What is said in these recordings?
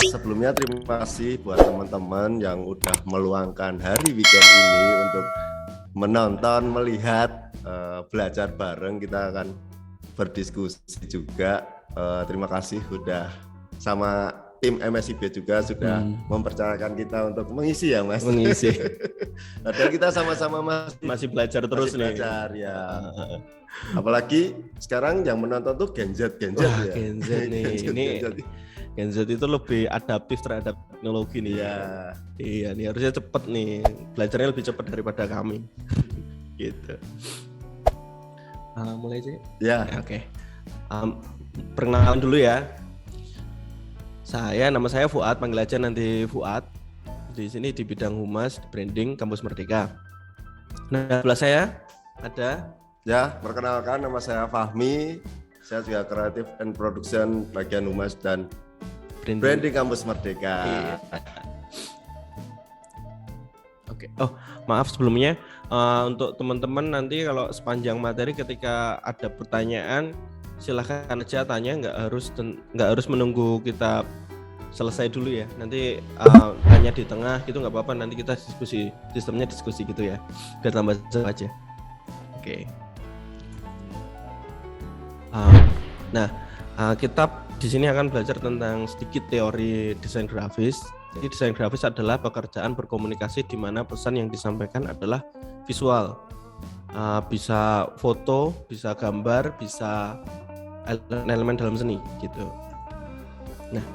Sebelumnya terima kasih buat teman-teman yang udah meluangkan hari weekend ini untuk menonton, melihat, belajar bareng. Kita akan berdiskusi juga. Terima kasih udah sama tim MSIB juga sudah mempercayakan kita untuk mengisi ya Mas. Mengisi. Padahal kita sama-sama masih belajar terus masih nih. Belajar ya. Apalagi sekarang yang menonton tuh Gen Z ya. Gen Z nih. Gen Z itu lebih adaptif terhadap teknologi nih. Iya nih, harusnya cepet nih. Belajarnya lebih cepat daripada kami. Gitu. Mulai sih? Ya. Oke. Perkenalan dulu ya. Nama saya Fuad, panggil aja nanti Fuad. Di sini di bidang humas, branding Kampus Merdeka. Nah, sebelah saya ada. Ya, perkenalkan nama saya Fahmi. Saya juga kreatif and production bagian humas dan branding Kampus Merdeka. Iya. Oke. Oh, maaf sebelumnya untuk teman-teman nanti kalau sepanjang materi ketika ada pertanyaan silahkan aja tanya, nggak harus menunggu kita selesai dulu ya. Nanti tanya di tengah gitu nggak apa-apa. Nanti kita diskusi, sistemnya diskusi gitu ya. Biar tambah seru aja. Oke. Kita di sini akan belajar tentang sedikit teori desain grafis. Jadi desain grafis adalah pekerjaan berkomunikasi di mana pesan yang disampaikan adalah visual. Bisa foto, bisa gambar, bisa elemen dalam seni gitu. Nah,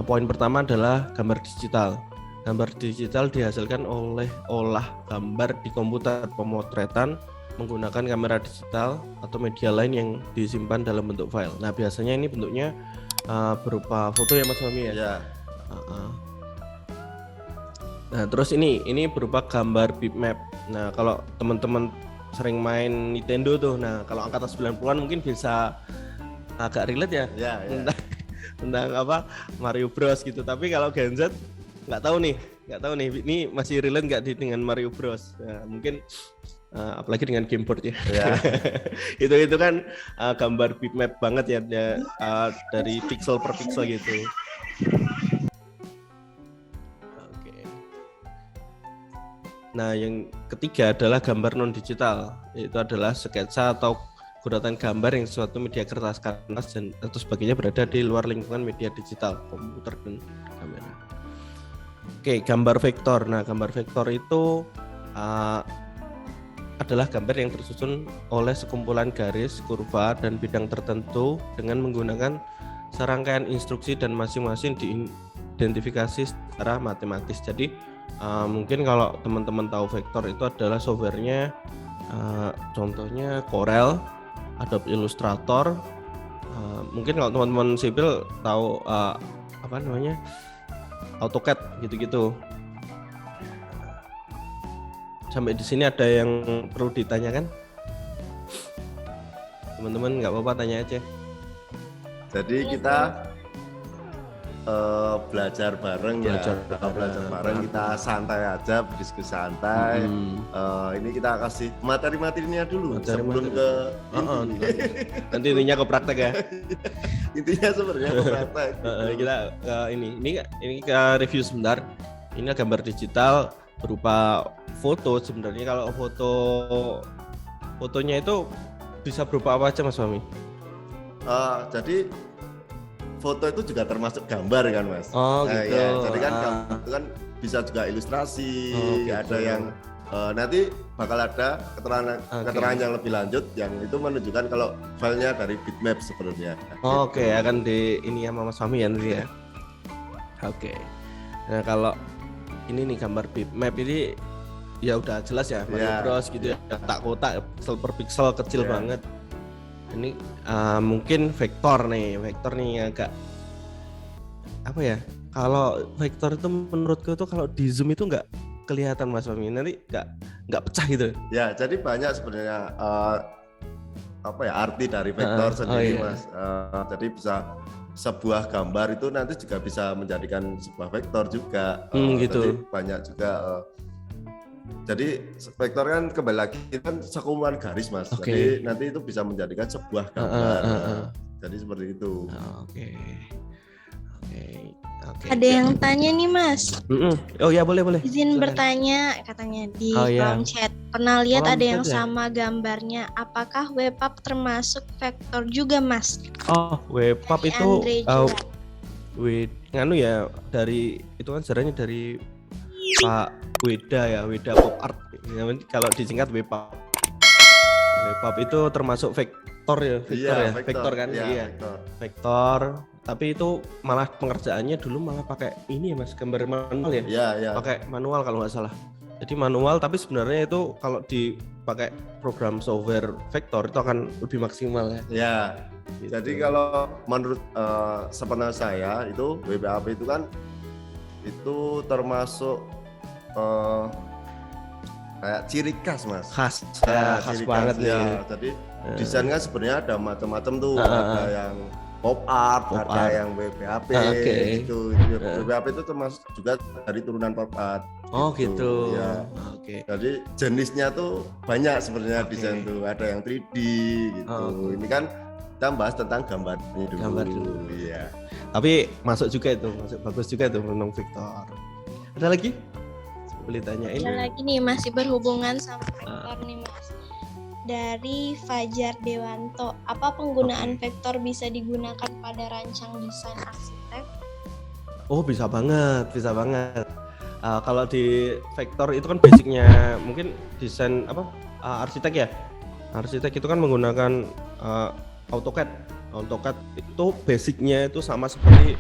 poin pertama adalah gambar digital. Gambar digital dihasilkan oleh olah gambar di komputer pemotretan menggunakan kamera digital atau media lain yang disimpan dalam bentuk file. Nah, biasanya ini bentuknya berupa foto ya Mas Fahmi ya. Ya. Nah, terus ini berupa gambar bitmap. Nah, kalau teman-teman sering main Nintendo tuh, nah kalau angkatan 90-an mungkin bisa agak relate ya. Tentang apa Mario Bros gitu. Tapi kalau Gen Z nggak tahu nih, ini masih relate nggak dengan Mario Bros. Nah, mungkin apalagi dengan gameboard ya. itu kan gambar bitmap banget ya, dari pixel per pixel gitu. Oke. Nah, yang ketiga adalah gambar non digital. Itu adalah sketsa atau guratan gambar yang suatu media kertas, kanvas dan atau sebagainya berada di luar lingkungan media digital, komputer dan kamera. Oke, gambar vektor. Nah, gambar vektor itu adalah gambar yang tersusun oleh sekumpulan garis, kurva, dan bidang tertentu dengan menggunakan serangkaian instruksi dan masing-masing diidentifikasi secara matematis. Jadi mungkin kalau teman-teman tahu vektor itu adalah softwarenya, contohnya Corel, Adobe Illustrator. Mungkin kalau teman-teman sipil tahu AutoCAD gitu-gitu. Sampai di sini ada yang perlu ditanyakan? Teman-teman nggak apa-apa, tanya aja. Jadi kita belajar bareng. Kita santai aja, berdiskusi santai. Ini kita kasih materi-materinya dulu sebelum ke nanti intinya ke praktek ya. Intinya sebenarnya ke praktek. Kita ini kita review sebentar. Ini gambar digital berupa foto. Sebenarnya kalau fotonya itu bisa berupa apa aja Mas Fahmi? Jadi foto itu juga termasuk gambar kan Mas? Gitu. Ya, jadi kan gambar itu kan bisa juga ilustrasi, gitu. Ada yang nanti bakal ada keterangan yang lebih lanjut yang itu menunjukkan kalau filenya dari bitmap sebenarnya. Oke, akan di ini ya Mas Fahmi ya nanti ya. Oke. Nah, kalau ini nih gambar bitmap ini ya udah jelas ya, Mario Bros gitu ya, kotak-kotak pixel per pixel kecil banget. Ini mungkin vektor nih agak apa ya? Kalau vektor itu menurutku tuh kalau di zoom itu nggak kelihatan Mas Fahmi, nanti nggak pecah gitu. Ya, jadi banyak sebenarnya arti dari vektor sendiri Mas. Jadi bisa sebuah gambar itu nanti juga bisa menjadikan sebuah vektor juga. Gitu. Jadi banyak juga. Jadi vektor kan kembali lagi kan sekumpulan garis Mas. Jadi nanti itu bisa menjadikan sebuah gambar. Jadi seperti itu. Oke. Oke. Ada yang tanya nih Mas, Oh ya, boleh. izin Silakan. bertanya katanya di Oh, ya. kolom chat. Pernah lihat Kolom ada yang chat ya? sama gambarnya. Apakah webpap termasuk vektor juga Mas? Oh, webpap Dari itu Andre Juan. nganu ya, dari itu kan sejarahnya dari Pak Weda Pop Art. Ya, kalau disingkat webpap. Webpap itu termasuk vektor ya, vektor kan? Iya. Vektor. Tapi itu malah pengerjaannya dulu malah pakai ini ya Mas, gambar manual ya? Iya. Pakai manual kalau nggak salah. Jadi manual, tapi sebenarnya itu kalau dipakai program software vektor itu akan lebih maksimal ya. Ya. Gitu. Jadi kalau menurut sepengetahuan saya itu WPAP itu kan itu termasuk kayak ciri khas Mas. khas Ciri banget ya. nih. Jadi desain kan sebenarnya ada macam-macam tuh. Ah, Ada yang pop art, Pop ada art. yang WPAP Oke. gitu. WPAP itu termasuk juga dari turunan pop art. Oh gitu. Ya. Oke. Jadi jenisnya tuh banyak sebenarnya Oke. desain tuh. Ada yang 3D gitu. Oh. Ini kan kita bahas tentang gambarnya dulu. Gambar dulu. Iya. Tapi masuk juga itu, bagus juga itu menang vektor. Ada lagi? Boleh tanyain. Ada lagi nih masih berhubungan sama vektor nih Mas. Dari Fajar Dewanto, apa penggunaan vektor bisa digunakan pada rancang desain arsitek? Oh bisa banget. Kalau di vektor itu kan basicnya mungkin desain arsitek ya. Arsitek itu kan menggunakan AutoCAD. AutoCAD itu basicnya itu sama seperti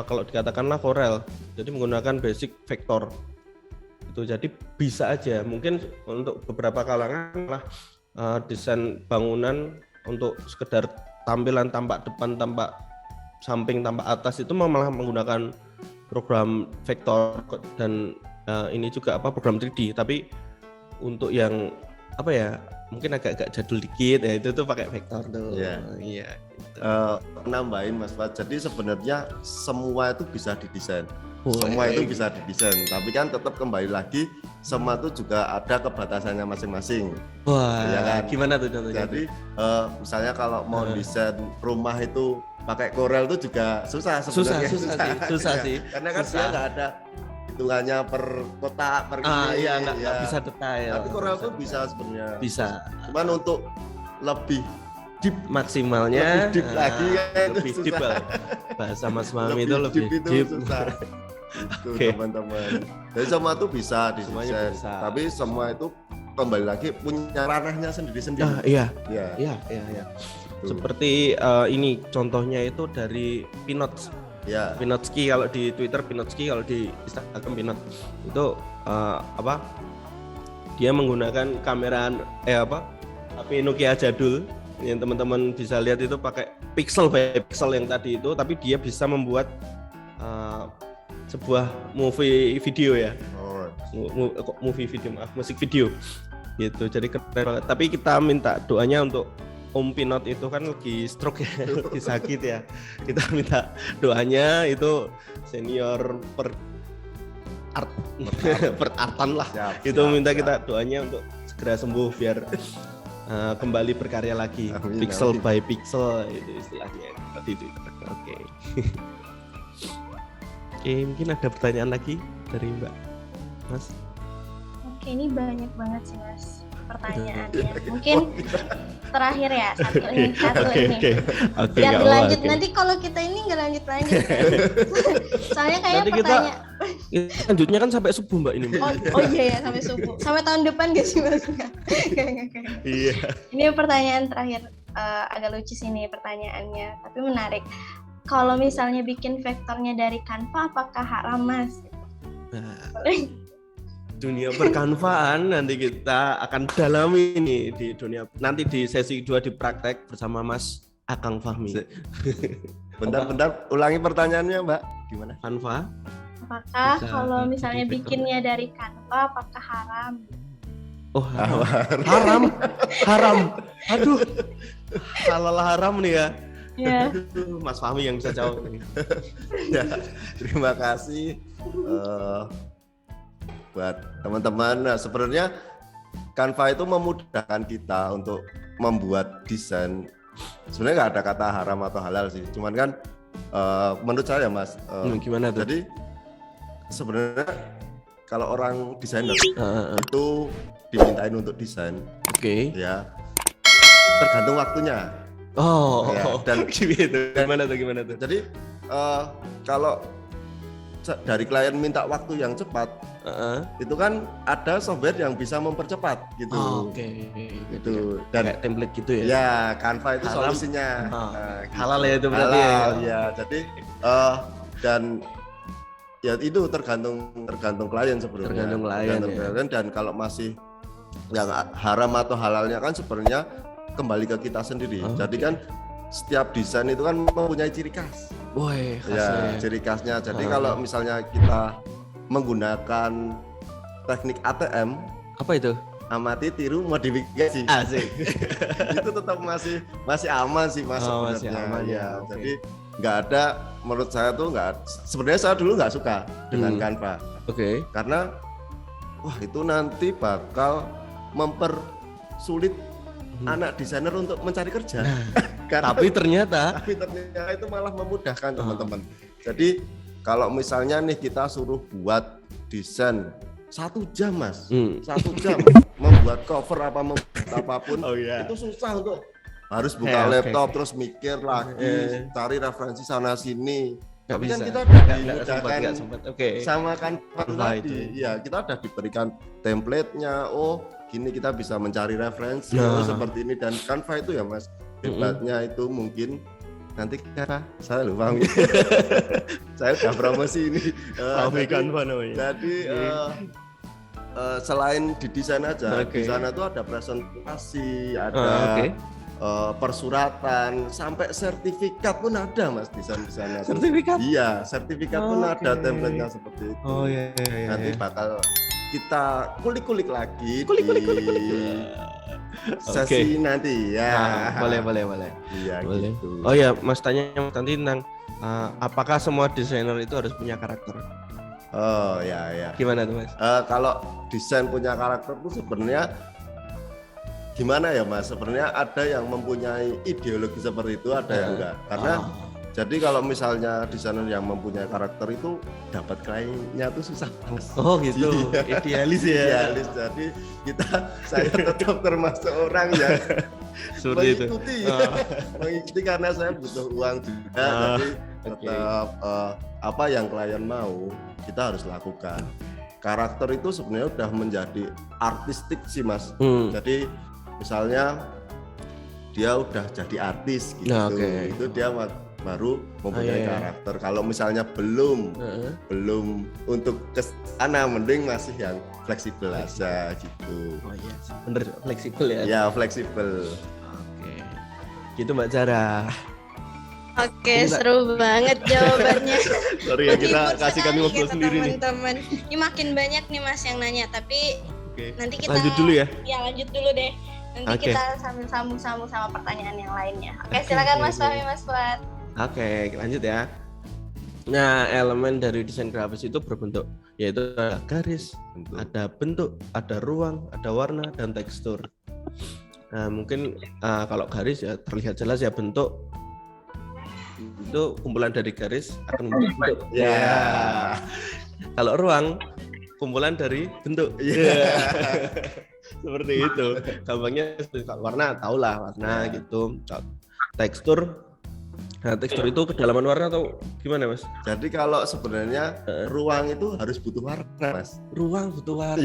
kalau dikatakanlah Corel. Jadi menggunakan basic vektor. Itu jadi bisa aja. Mungkin untuk beberapa kalangan lah desain bangunan untuk sekedar tampilan tampak depan, tampak samping, tampak atas itu malah menggunakan program vektor dan ini juga program 3D. Tapi untuk yang mungkin agak jadul dikit ya itu tuh pakai vektor tuh. Iya. Iya. Nambahin Mas Fat. Jadi sebenarnya semua itu bisa didesain. Boleh. Semua itu bisa didesain. Tapi kan tetap kembali lagi semua itu juga ada kebatasannya masing-masing. Wah, Iya kan? gimana tuh contohnya? Jadi misalnya kalau mau desain rumah itu pakai Corel itu juga susah sebenarnya. Susah Iya. sih. Karena kan Susah. dia nggak ada hitungannya per kotak per ini. Iya nggak bisa detail. Tapi Corel tuh bisa sebenarnya. Bisa. Cuman untuk lebih deep Maksimalnya lebih deep lagi kan itu lebih susah. deep lah. Bahasa Mas Mami itu lebih deep itu deep. susah. Itu Oke. teman-teman. Jadi semua itu bisa Semuanya didesain. bisa. Tapi semua itu kembali lagi punya ranahnya sendiri-sendiri. Iya. Iya. Gitu. Seperti ini contohnya itu dari Pinot. Ya. Pinotski kalau di Twitter, Pinotski kalau di Instagram Pinot. Itu dia menggunakan kamera HP Nokia jadul yang teman-teman bisa lihat itu pakai pixel by pixel yang tadi itu, tapi dia bisa membuat sebuah movie video ya. Musik video gitu. Jadi keren banget. Tapi kita minta doanya untuk Om Pinot itu kan lagi stroke ya, lagi sakit ya. Kita minta doanya itu senior perartan lah. Itu minta kita doanya untuk segera sembuh biar kembali berkarya lagi. Amin, Pixel amin. by pixel itu istilahnya di Twitter. Oke. Oke, mungkin ada pertanyaan lagi dari Mbak Mas. Oke, ini banyak banget sih Mas pertanyaannya. Mungkin terakhir ya satu ini. Oke, Biar nggak dilanjut apa-apa, nanti kalau kita ini nggak lanjut. Soalnya kayaknya Nanti kita- pertanyaan. Lanjutnya kan sampai subuh Mbak ini. Mbak. Oh iya ya sampai subuh. Sampai tahun depan gak sih Mas? Nggak. Iya. Ini pertanyaan terakhir, agak lucu sih nih pertanyaannya, tapi menarik. Kalau misalnya bikin vektornya dari Canva, apakah haram Mas? Nah, dunia perkanvaan nanti kita akan dalami nih di dunia. Nanti di sesi 2 di praktek bersama Mas Akang Fahmi. Bentar, ulangi pertanyaannya Mbak. Gimana? Canva. Apakah Bisa kalau misalnya di vektor. bikinnya dari Canva, apakah haram? Oh, haram. Aduh. Halal haram nih ya. Ya. Aduh, Mas Fahmi yang bisa jawab ini. Ya, terima kasih buat teman-teman. Nah, sebenarnya Canva itu memudahkan kita untuk membuat desain. Sebenarnya nggak ada kata haram atau halal sih, cuman kan menurut saya Mas, Gimana tuh? jadi sebenarnya kalau orang desainer itu dimintain untuk desain, Oke. ya tergantung waktunya. Oh, Ya, dan gitu. Gimana tuh? jadi kalau dari klien minta waktu yang cepat, itu kan ada software yang bisa mempercepat gitu. Oke. Itu dan Kayak template gitu ya. ya Canva itu Halal. solusinya. Gitu. Halal ya itu berarti Halal, ya. ya. Jadi dan ya itu tergantung klien sebenarnya. Tergantung klien, ya. klien, dan kalau masih yang haram atau halalnya kan sebenarnya kembali ke kita sendiri. Jadi kan setiap desain itu kan mempunyai ciri khas. Woi, Ya, khasnya. ciri khasnya. Jadi kalau misalnya kita menggunakan teknik ATM, Apa itu? amati, tiru, modifikasi. Asik. Itu tetap masih aman sih Mas Oh, masih sebenarnya. aman ya, oke. Jadi nggak ada, menurut saya tuh nggak. Sebenarnya saya dulu nggak suka dengan Canva Oke. karena wah itu nanti bakal mempersulit anak desainer untuk mencari kerja. Karena Tapi ternyata tapi ternyata itu malah memudahkan teman-teman. Jadi kalau misalnya nih kita suruh buat desain 1 jam Mas, 1 jam membuat cover apapun, itu susah untuk harus buka laptop terus mikir lagi, cari referensi sana sini. Nggak Tapi kan bisa. kita udah Nggak sempat. Oke. sama Canva Canva tadi, ya kita udah diberikan template-nya. Oh, gini kita bisa mencari referensi Nah. seperti ini, dan Canva itu ya Mas, hebatnya itu mungkin nanti karena saya lupa. Saya udah promosi ini. Canva namanya. Jadi selain di desain aja, Oke. di sana tuh ada presentasi, ada Oke. persuratan, sampai sertifikat pun ada Mas di sana. Sertifikat? Iya, sertifikat pun Oke. ada template-nya seperti itu. Oh iya. Nanti bakal kita kulik-kulik lagi Kulik. di sesi nanti ya. Boleh. Iya Boleh. gitu. Oh ya, Mas tanya nanti tentang apakah semua desainer itu harus punya karakter? Oh ya. Gimana tuh Mas? Kalau desain punya karakter tuh sebenarnya gimana ya Mas? Sebenarnya ada yang mempunyai ideologi seperti itu, ada yang enggak. Karena jadi kalau misalnya desainer yang mempunyai karakter itu dapat kliennya tuh susah Mas. Oh gitu, Iya. idealis ya. Idealis. Jadi saya tetap termasuk orang yang Seperti itu. mengikuti karena saya butuh uang juga. Jadi tetap apa yang klien mau kita harus lakukan. Karakter itu sebenarnya udah menjadi artistik sih Mas. Jadi misalnya dia udah jadi artis gitu, Nah, oke. itu dia baru mempunyai iya. karakter. Kalau misalnya belum untuk ke sana, mending masih yang fleksibel aja gitu. Oh iya, bener fleksibel ya. Ya fleksibel. Oke. Gitu Mbak Zara. Oke, seru banget jawabannya. Sorry ya kita Menghibur kasih kami sekali ngobrol kata sendiri nih. teman-teman. Ini makin banyak nih Mas yang nanya, tapi Oke. nanti kita Lanjut dulu ya. Ya, lanjut dulu deh. Nanti Oke. kita sambil sambung-sambung sama pertanyaan yang lainnya. Oke, silakan Mas Fahmi, Mas Fuad. Oke, lanjut ya. Nah, elemen dari desain grafis itu berbentuk, yaitu ada garis, ada bentuk, ada ruang, ada warna, dan tekstur. Nah, mungkin kalau garis ya terlihat jelas ya, bentuk itu kumpulan dari garis akan membentuk bentuk. Ya. Kalau ruang kumpulan dari bentuk. Iya. Seperti itu. Gampangnya warna tahulah warna gitu. Tekstur. Nah, tekstur itu kedalaman warna atau gimana Mas? Jadi kalau sebenarnya ruang itu harus butuh warna Mas. Ruang butuh warna.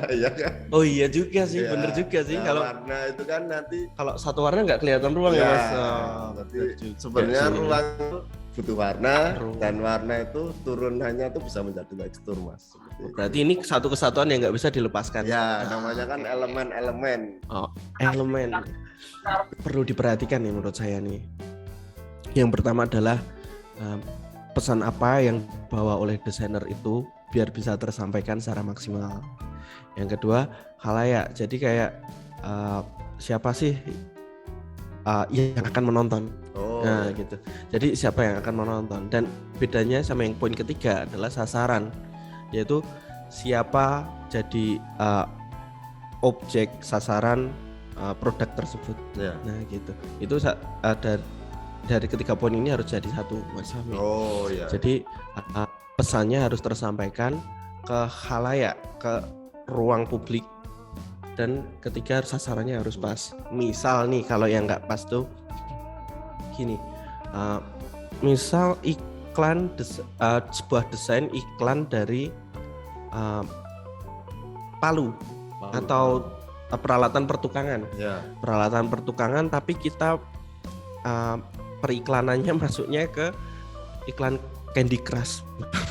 Iya kan. Oh iya juga sih, Iya. bener juga sih. Nah, Kalau warna itu kan nanti kalau satu warna nggak kelihatan ruang ya Mas. Oh, jadi bener juga sebenarnya sih. ruang itu butuh warna, Ruang. dan warna itu turunannya itu bisa menjadi tekstur Mas. Seperti itu. Berarti ini satu kesatuan yang nggak bisa dilepaskan. Ya, namanya kan elemen-elemen. Oh, elemen perlu diperhatikan nih menurut saya nih. Yang pertama adalah pesan apa yang dibawa oleh desainer itu biar bisa tersampaikan secara maksimal. Yang kedua, khalayak. Jadi kayak siapa sih yang akan menonton? Oh. Nah gitu. Jadi siapa yang akan menonton? Dan bedanya sama yang poin ketiga adalah sasaran, yaitu siapa jadi objek sasaran produk tersebut. Ya. Nah gitu. Itu ada dari ketiga poin ini harus jadi satu, Mas Fahmi. Oh ya. Jadi pesannya harus tersampaikan ke khalayak, ke ruang publik, dan ketiga sasarannya harus pas. Misal nih kalau yang nggak pas tuh gini, misal iklan sebuah desain iklan dari palu atau peralatan pertukangan. Ya. Peralatan pertukangan tapi kita periklanannya masuknya ke iklan Candy Crush.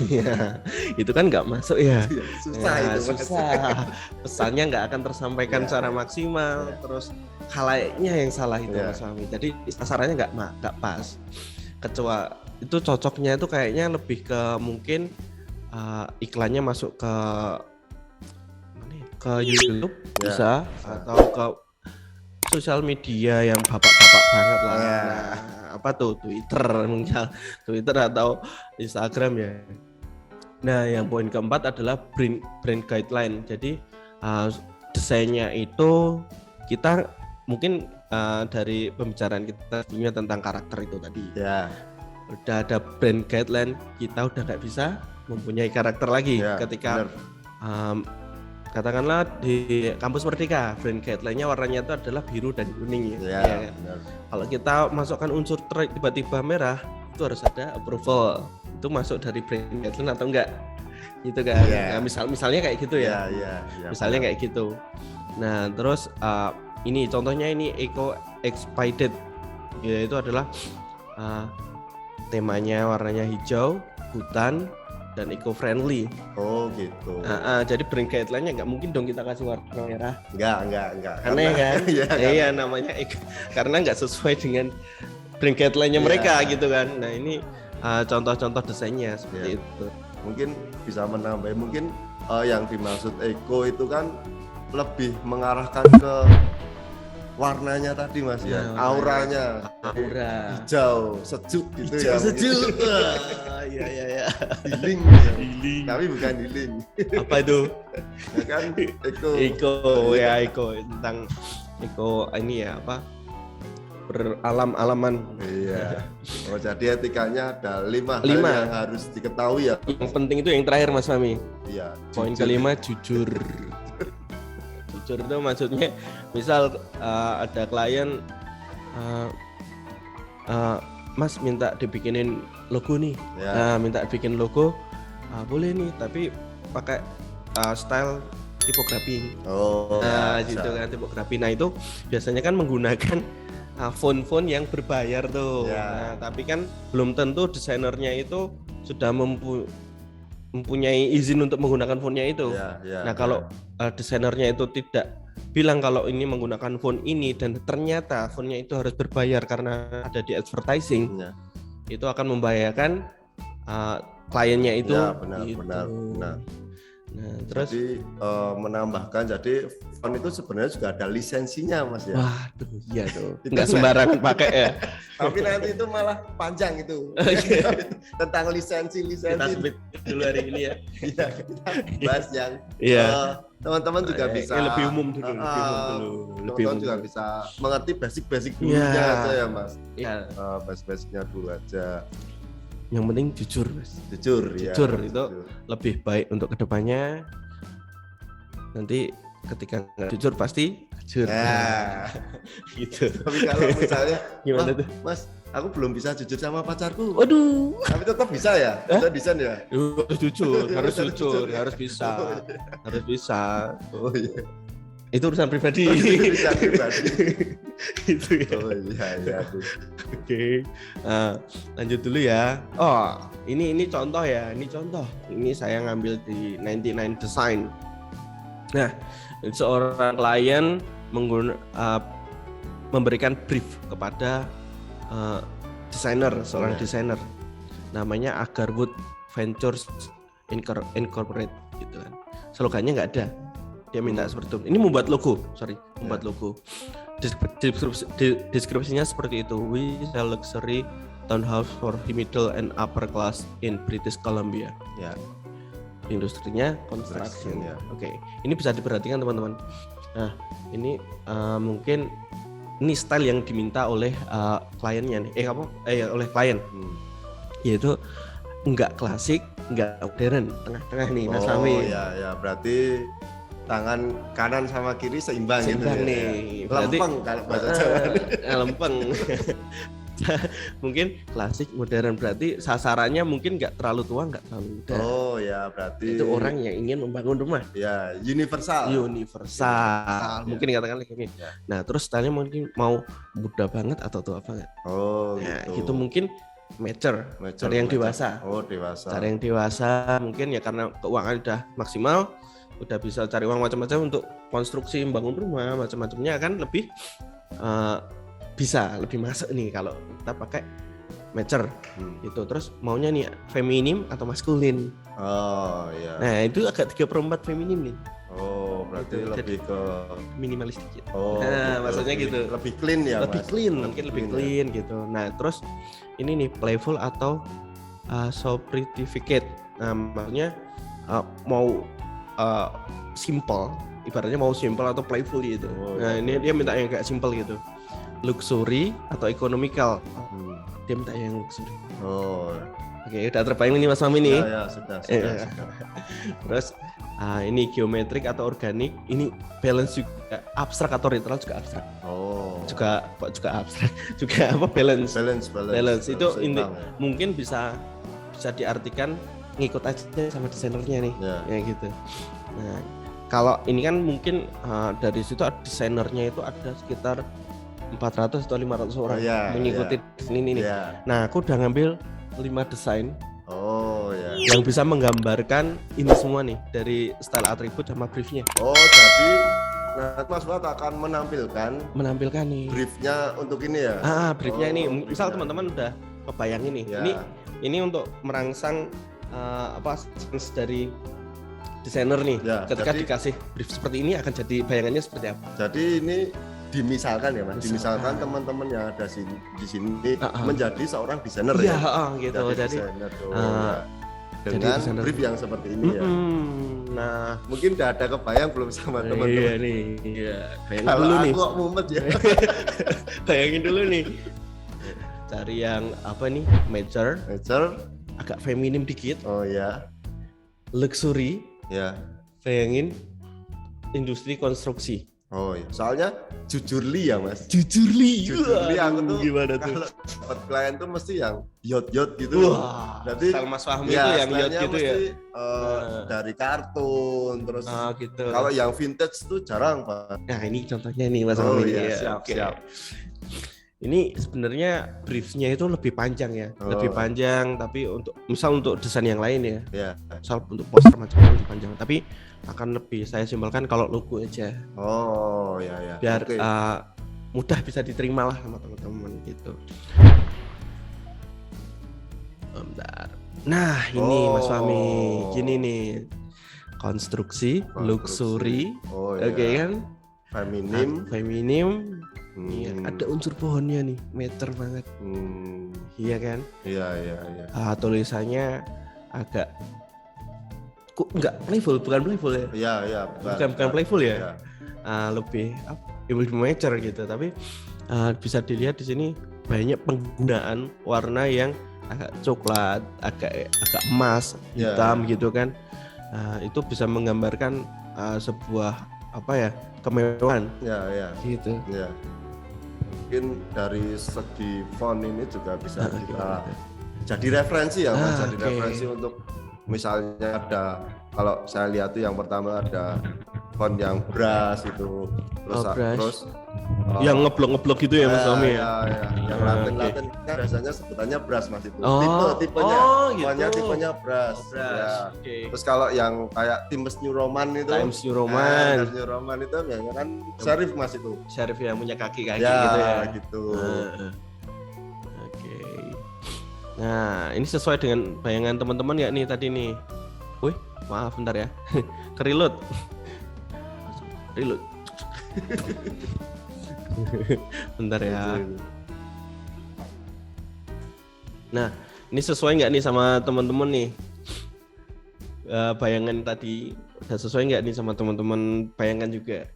Ya, itu kan nggak masuk ya. Susah Ya, itu. Mas. susah. Pesannya nggak akan tersampaikan Ya. secara maksimal. Ya. Terus khalayaknya yang salah itu, Ya. Mas Fahmi. Jadi sasarannya nggak pas. Kecuali itu cocoknya itu kayaknya lebih ke mungkin iklannya masuk ke mana ya? Ke YouTube Ya. bisa atau ke sosial media yang bapak-bapak banget lah. Ya. Nah, apa tuh Twitter misal Twitter atau Instagram ya. Nah, yang poin keempat adalah brand guideline. Jadi desainnya itu kita mungkin dari pembicaraan kita sebelumnya tentang karakter itu tadi. Ya. Udah ada brand guideline, kita udah nggak bisa mempunyai karakter lagi Ya, ketika benar. katakanlah di kampus Merdeka brand guideline-nya warnanya itu adalah biru dan kuning ya. Ya, Ya kan? benar. Kalau kita masukkan unsur tiba-tiba merah, itu harus ada approval. Itu masuk dari brand guideline atau enggak? Gitu kan. Ya. Nah, misalnya kayak gitu ya. Ya. Misalnya kayak gitu. Nah, terus ini contohnya ini eco expited. Ya, itu adalah temanya warnanya hijau, hutan, dan eco friendly. Oh gitu. Jadi brand guideline-nya nggak mungkin dong kita kasih warna merah. Enggak. Aneh kan? Iya, Iya namanya karena nggak sesuai dengan brand guideline-nya mereka gitu kan. Nah ini contoh-contoh desainnya seperti itu. Mungkin bisa menambah, mungkin yang dimaksud eco itu kan lebih mengarahkan ke warnanya tadi Mas ya, auranya. Aura. Hijau, sejuk gitu ya. Sejuk. Iya. Healing. Healing. Tapi bukan healing. Apa itu? Ya kan eco. Eco tentang eco ini ya apa? Beralam-alaman. Iya. Oh jadi etikanya ada 5 hal Lima. yang harus diketahui ya. Yang penting itu yang terakhir Mas Fahmi. Iya. Poin jujur. kelima jujur. Jujur itu maksudnya misal ada klien Mas minta dibikinin logo nih. Ya. Nah, minta bikin logo boleh nih tapi pakai style tipografi. Oh. Nah, bisa. gitu kan tipografi. Nah, itu biasanya kan menggunakan font-font yang berbayar tuh. Ya. Nah, tapi kan belum tentu desainernya itu sudah mempunyai izin untuk menggunakan fontnya itu. Ya. Nah, kalau desainernya itu tidak bilang kalau ini menggunakan font ini dan ternyata fontnya itu harus berbayar karena ada di advertising, Ya. itu akan membahayakan kliennya itu. Ya, benar. Nah, terus Jadi menambahkan, jadi font itu sebenarnya juga ada lisensinya Mas ya. waduh, iya tuh. Itu Nggak sembarangan pakai ya. Tapi nanti itu malah panjang itu. Tentang lisensi. Kita sebut dulu hari ini ya. Iya, kita bahas yang Iya. teman-teman juga bisa lebih umum dulu, lebih teman-teman umum juga dulu. bisa mengerti basic dulunya Iya. aja ya Mas. Iya, Basic-basicnya dulu aja. yang penting jujur, Mas. Jujur ya. Jujur itu lebih baik untuk kedepannya. Nanti ketika nggak jujur pasti jujur. Ya. Gitu. Tapi kalau misalnya Gimana tuh? Mas, aku belum bisa jujur sama pacarku. Waduh. Tapi tetap bisa ya? Bisa desain ya? Harus jujur, harus Harus jujur, jujur ya? harus bisa. Harus bisa. Oh iya. Itu urusan pribadi. Bisa pribadi. Gitu ya. Oh iya tuh. Oke. Nah, lanjut dulu ya. Oh, ini contoh ya. Ini contoh. Ini saya ngambil di 99 Design. Nah, seorang klien memberikan brief kepada seorang desainer. Namanya Agarwood Ventures Incorporate gitu kan. Slogannya nggak ada. Dia minta seperti itu. Ini membuat logo, membuat logo. Deskripsinya seperti itu. We sell luxury townhouse for the middle and upper class in British Columbia. Ya. Industrinya construction. Ya. Oke. Ini bisa diperhatikan teman-teman. Nah, ini mungkin ini style yang diminta oleh kliennya nih. Oleh klien. Yaitu enggak klasik, enggak modern, tengah-tengah nih Mas Fahmi. Oh ya, berarti tangan kanan sama kiri seimbang gitu nih. Ya. Lempeng kalau bahasa Jawa. Lempeng. Mungkin klasik modern, berarti sasarannya mungkin nggak terlalu tua, nggak terlalu muda. Oh ya, berarti itu orang yang ingin membangun rumah. Ya, universal. Mungkin katakan ini. Ya. Nah, terus stylenya mungkin mau muda banget atau tua banget. Oh, nah, gitu. Itu mungkin mature cari yang dewasa. Oh, dewasa. Cari yang dewasa mungkin ya karena keuangan udah maksimal, udah bisa cari uang macam-macam untuk konstruksi membangun rumah macam-macamnya kan lebih bisa lebih masuk nih kalau kita pakai mature gitu. Terus maunya nih feminim atau maskulin. Oh iya. Nah itu agak 3/4 feminim nih. Oh berarti gitu. Lebih ke minimalis dikit. Oh nah maksudnya lebih, gitu. Lebih clean ya lebih Mas? Clean mungkin lebih clean ya. Gitu. Nah terus ini nih playful atau sophisticated. Nah maksudnya mau simple, ibaratnya mau simple atau playful gitu. Nah ini dia minta yang kayak simple gitu. Luxury atau economical. Dia minta yang luxury. Oh. Oke, udah terbayang nih Mas Fahmi nih. Ya, sudah. Terus ini geometrik atau organik, ini balance juga abstrak atau literal juga abstrak. Oh. Juga abstrak, juga apa balance. Itu ini mungkin bisa diartikan ngikut aja sama desainernya nih. Ya gitu. Nah, kalau ini kan mungkin dari situ desainernya itu ada sekitar 400 atau 500 orang mengikuti ini nih. Nah, aku udah ngambil 5 desain. Oh ya. Yang bisa menggambarkan ini semua nih dari style atribut sama briefnya. Oh, jadi Mas Fuad akan menampilkan nih briefnya untuk ini ya. Briefnya ini. Misal teman-teman udah kebayang ini. Ini untuk merangsang sense dari desainer nih. Ketika dikasih brief seperti ini akan jadi bayangannya seperti apa? Jadi ini dimisalkan ya Mas, misalkan teman-teman yang ada di sini menjadi seorang desainer ya. Gitu. Jadi dengan brief yang seperti ini ya. Nah, mungkin udah ada kebayang belum sama teman-teman? Iya. Bayangin dulu nih. Aku kok mumet ya. Bayangin dulu nih. Cari yang apa nih? Mature, agak feminim dikit. Oh ya. Luxury. Ya. Bayangin industri konstruksi. Oh iya, soalnya jujurly ya Mas. Jujurly aku tuh gimana tuh? Kalau dapat klien tuh mesti yang yot gitu. Wah, jadi Mas Fahmi itu yang yot gitu ya. Dari kartun terus. Gitu. Kalau yang vintage tuh jarang Pak. Nah ini contohnya nih Mas Fahmi. Iya, siap. Ini sebenarnya briefnya itu lebih panjang ya, lebih panjang. Tapi untuk desain yang lain ya, misal untuk poster macam-macam lebih panjang. Tapi akan lebih saya simpelkan kalau logo aja. Oh ya. Biar mudah bisa diterima lah sama teman-teman gitu. Bentar. Nah ini Mas Fahmi, gini nih konstruksi. Luxury, oke kan? Feminim. Iya, ada unsur pohonnya nih, meter banget. Iya kan? Iya. Tulisannya agak enggak playful, bukan playful ya? Iya, bukan playful ya. Lebih mature gitu, tapi bisa dilihat di sini banyak penggunaan warna yang agak coklat, agak emas, hitam gitu kan. Itu bisa menggambarkan sebuah kemewahan. Iya. Gitu. Iya. Mungkin dari segi font ini juga bisa kita jadi referensi ya Mas, referensi untuk misalnya ada, kalau saya lihat tuh yang pertama ada font yang brass itu, terus yang ngeblok gitu ya Mas Fahmi ya. Yang Latin biasanya sebutannya brass Mas itu. Tipenya. Tipenya brass. Terus kalau yang kayak Times New Roman itu. Times New Roman itu biasanya kan serif Mas itu. Serif yang punya kaki gitu ya. Gitu. Oke. Nah, ini sesuai dengan bayangan teman-teman ya nih tadi nih. Wih, maaf bentar ya. Kerilut. Bentar ya. Nah, ini sesuai nggak nih sama teman-teman nih? Bayangan tadi udah sesuai nggak nih sama teman-teman bayangan juga?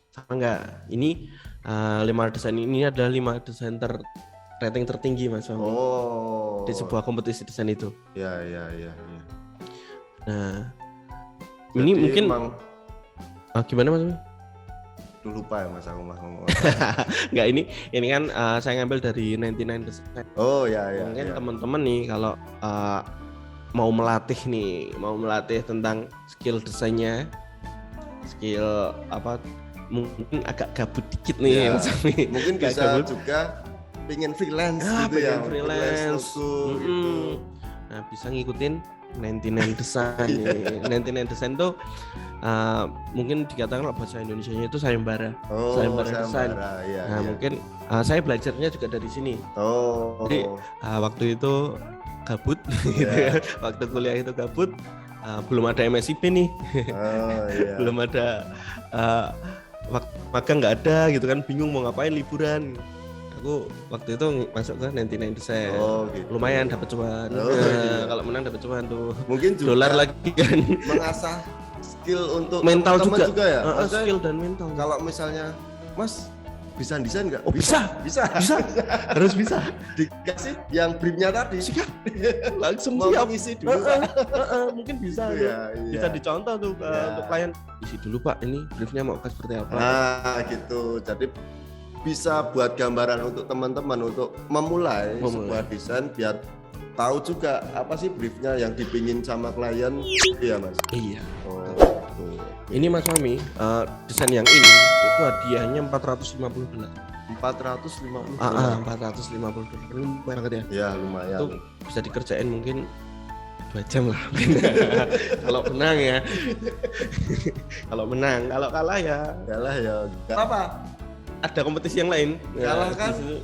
Sama nggak? Ini 5 desain ini adalah 5 desain rating tertinggi Mas Fahmi Oh. di sebuah kompetisi desain itu. Ya. Nah, Jadi ini mungkin emang gimana Mas Fahmi? lupa ya Mas aku mah ngomong. Enggak, ini kan saya ngambil dari 99 Design. Oh ya. Mungkin teman-teman nih kalau mau melatih tentang skill desainnya, skill apa, mungkin agak gabut dikit nih Mas Fahmi. Mungkin bisa gabut. juga pengen freelance gitu pengen ya. freelance. Logo, gitu. Nah, bisa ngikutin 99 Design nih. 99 Design tuh mungkin dikatakan bahasa Indonesianya itu sayembara. Oh, sayembara desain. Iya, Nah, mungkin saya belajarnya juga dari sini. Oh. Jadi waktu itu gabut gitu ya. Waktu kuliah itu gabut, belum ada MSIP nih. Oh, iya. Belum ada waktu magang, nggak ada gitu kan, bingung mau ngapain liburan. Aku waktu itu masuk ke 99 Design. Oh, gitu. Lumayan dapat cuan. Oh, iya. Kalau menang dapat cuan tuh. Mungkin juga Dolar lagi kan. mengasah skill untuk Mental teman-teman juga. ya. Maksudnya, Skill dan mental. kalau misalnya Mas bisa desain nggak? Oh, bisa. Harus bisa. Dikasih yang briefnya tadi. Siap. Langsung Mau siap. ngisi dulu Pak. Mungkin bisa tuh. Iya. Bisa dicontoh tuh Iya. untuk klien. Isi dulu Pak, ini briefnya mau seperti apa. Nah, gitu. Jadi bisa buat gambaran untuk teman-teman untuk memulai sebuah desain biar tahu juga apa sih briefnya yang dipingin sama klien. Iya Mas. Iya. Oh, gitu. Ini Mas Fahmi, desain yang ini itu hadiahnya $450. 450. 450 dolar. Lumayan banget ya. Ya lumayan. Itu bisa dikerjain mungkin 2 jam lah. Kalau menang ya. Kalau menang, kalau kalah ya Kalah ya. Gak apa. ada kompetisi yang lain. Kalah Di kan situ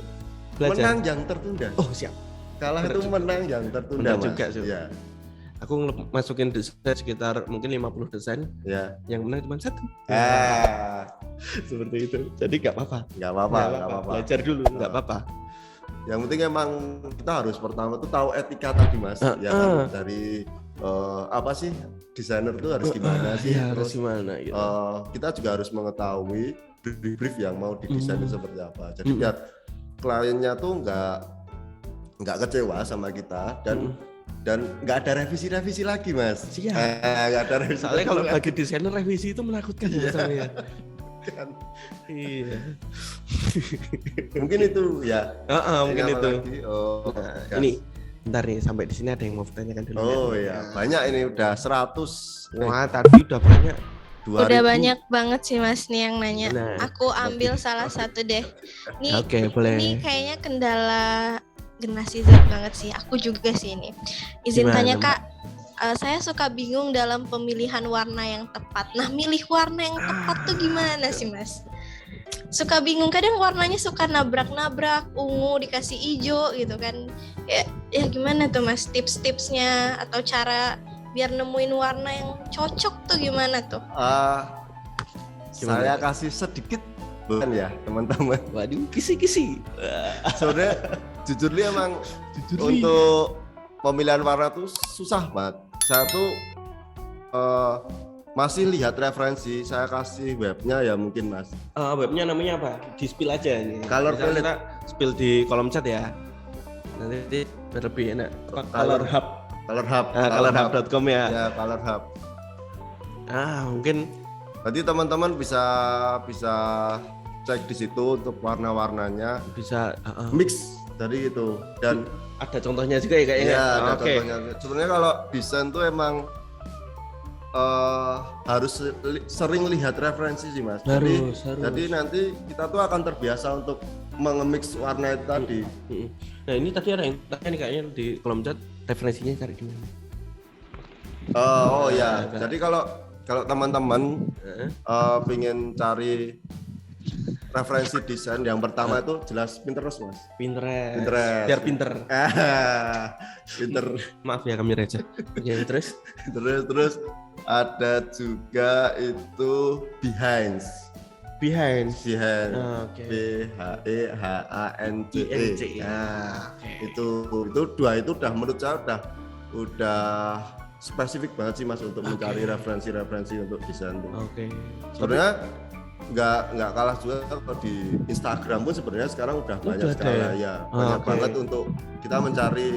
belajar. menang yang tertunda. Oh, siap. Kalah benar itu juga. menang yang tertunda Benar Mas. juga, Su. Ya. Aku masukin desain sekitar mungkin 50 desain, Ya. yang menang cuma 1. Seperti itu. Jadi nggak apa-apa. Nggak apa-apa. Belajar dulu, nggak apa-apa. Yang penting emang kita harus pertama tuh tahu etika tadi Mas. Ya kan dari apa sih desainer tuh harus gimana sih? Ya, harus Terus gimana gitu. kita juga harus mengetahui brief yang mau didesain itu seperti apa. Jadi biar kliennya tuh nggak kecewa sama kita dan nggak ada revisi lagi Mas. Siap. Nggak ada revisi. Soalnya kalau lagi. bagi desainer revisi itu menakutkan ya saya. Kan. Iya. Mungkin itu ya. Mungkin Ini apa itu. lagi? Oh, Nah, gas. ini bentar nih, sampai di sini ada yang mau bertanyakan dulu. Oh ya. iya, banyak ini udah 100. Wah, tadi udah banyak. 2000. Udah banyak banget sih Mas nih yang nanya. Nah. Aku ambil salah satu deh. Nih, Oke, boleh. ini kayaknya kendala generasi Z banget sih. Aku juga sih ini. Izin Gimana, tanya Mbak? Kak, saya suka bingung dalam pemilihan warna yang tepat. Nah, milih warna yang tepat tuh gimana sih Mas? Suka bingung, kadang warnanya suka nabrak-nabrak, ungu dikasih hijau gitu kan. Ya gimana tuh Mas, tips-tipsnya atau cara biar nemuin warna yang cocok tuh gimana tuh? Saya kasih sedikit bukan ya teman-teman. Waduh, kisi-kisi. Sebenarnya jujur li emang untuk pemilihan warna tuh susah banget. Saya tuh masih lihat referensi, saya kasih webnya ya mungkin Mas. Webnya namanya apa? Di spill aja ini. Color Bisa Palette. kita spill di kolom chat ya. Nanti biar lebih enak. Color Hub. Color Hub. Colorhub.com ya. Ya, Color Hub. Mungkin Nanti teman-teman bisa cek di situ untuk warna-warnanya bisa mix dari itu dan ada contohnya juga ya kayaknya. iya ada Oke. contohnya. Sebenarnya kalau desain tuh emang harus sering lihat referensi sih Mas. Harus. Jadi nanti kita tuh akan terbiasa untuk mengemix warna itu tadi. Nah, ini tadi ada yang tanya nih kayaknya di kolom chat, referensinya cari di mana? Oh ya, jadi kalau teman-teman pengen cari referensi desain yang pertama itu jelas Pinterest Mas. Pinterest. Pinterest. Biar pinter. Pinter. Maaf ya kami receh. Ya, terus Terus ada juga itu Behance. Behance. B H E H A N C E. Nah, itu dua itu udah menurut saya udah spesifik banget sih Mas untuk mencari referensi-referensi untuk desain tuh. Oke. Sebenarnya nggak kalah juga kalau di Instagram pun sebenarnya sekarang udah banyak ada sekali ya? ya, Oh, banyak oke. banget untuk kita mencari,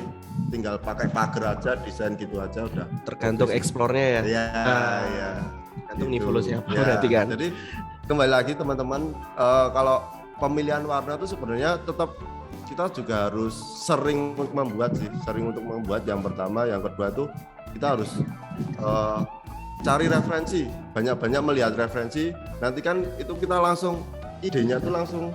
tinggal pakai pagar aja, desain gitu aja udah. Tergantung explore-nya ya. Iya, Ah, iya. Tergantung Gitu. nivolus siapa Ya, berarti kan. Jadi kembali lagi teman-teman, kalau pemilihan warna itu sebenarnya tetap kita juga harus sering untuk membuat yang pertama, yang kedua tuh kita harus cari referensi, banyak-banyak melihat referensi, nanti kan itu kita langsung idenya tuh langsung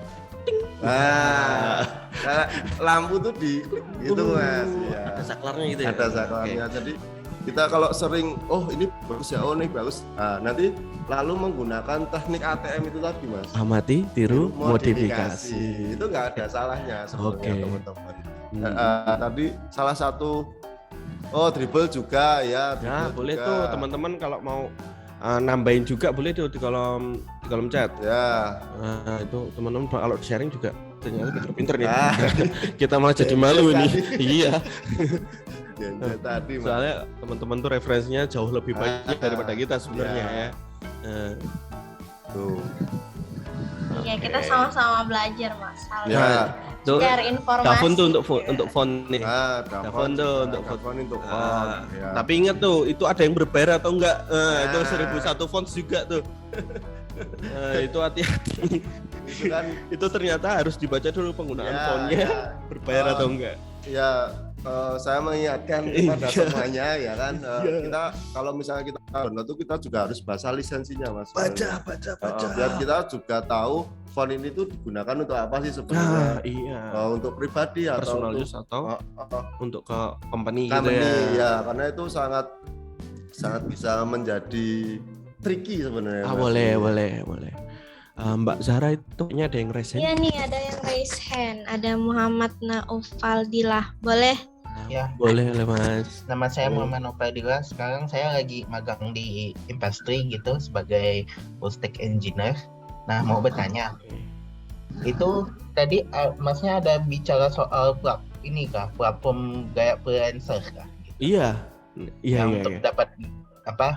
kayak lampu tuh di gitu Mas ya. Ada saklarnya gitu ya. Ada saklarnya. Jadi kita kalau sering ini bagus ya, ini bagus. Nah, nanti lalu menggunakan teknik ATM itu tadi Mas. Amati, tiru, modifikasi. Itu nggak ada salahnya sebenarnya Oke. teman-teman. Tadi salah satu dribble juga ya. Ya, dribble boleh juga. tuh teman-teman kalau mau nambahin juga boleh tuh di kolom chat. Ya. Nah, itu teman-teman kalau sharing juga ternyata pinter-pinter nih. Ah. Kita malah jadi malu ini. Iya. Genjet tadi Mas. Soalnya teman-teman tuh referensinya jauh lebih banyak daripada kita sebenarnya Ya. ya. Nah, Tuh. Iya, kita sama-sama belajar Mas. Ya. tuh Share informasi. Dafon tuh untuk font nih. Dafon tuh juga, untuk Dafon untuk Ah, font. Ya. Tapi ingat tuh, itu ada yang berbayar atau enggak? Itu Ah. 1001 font juga tuh. Itu hati-hati. Itu kan Itu ternyata harus dibaca dulu penggunaan Ya, fontnya, ya. berbayar atau enggak. ya saya mengingatkan kepada Iya. semuanya ya kan, kita kalau misalnya kita download tuh kita juga harus baca lisensinya Mas. Baca. Biar kita juga tahu font ini tuh digunakan untuk apa sih Nah, sebenarnya. iya. Untuk pribadi atau Personal untuk use atau untuk ke company gitu company ya. ya, karena itu sangat bisa menjadi tricky sebenarnya. Mas. Boleh. Mbak Zahra itu kayaknya ada yang raise hand. Iya nih, ada yang raise hand. Ada Muhammad Naufaldillah. Boleh? Ya, Boleh Mas. nama saya Muhammad Nopedila. Sekarang saya lagi magang di industri gitu sebagai full stack engineer. Nah, mau bertanya, itu tadi masnya ada bicara soal platform kayak freelancer kah? Iya. Yang untuk dapat apa?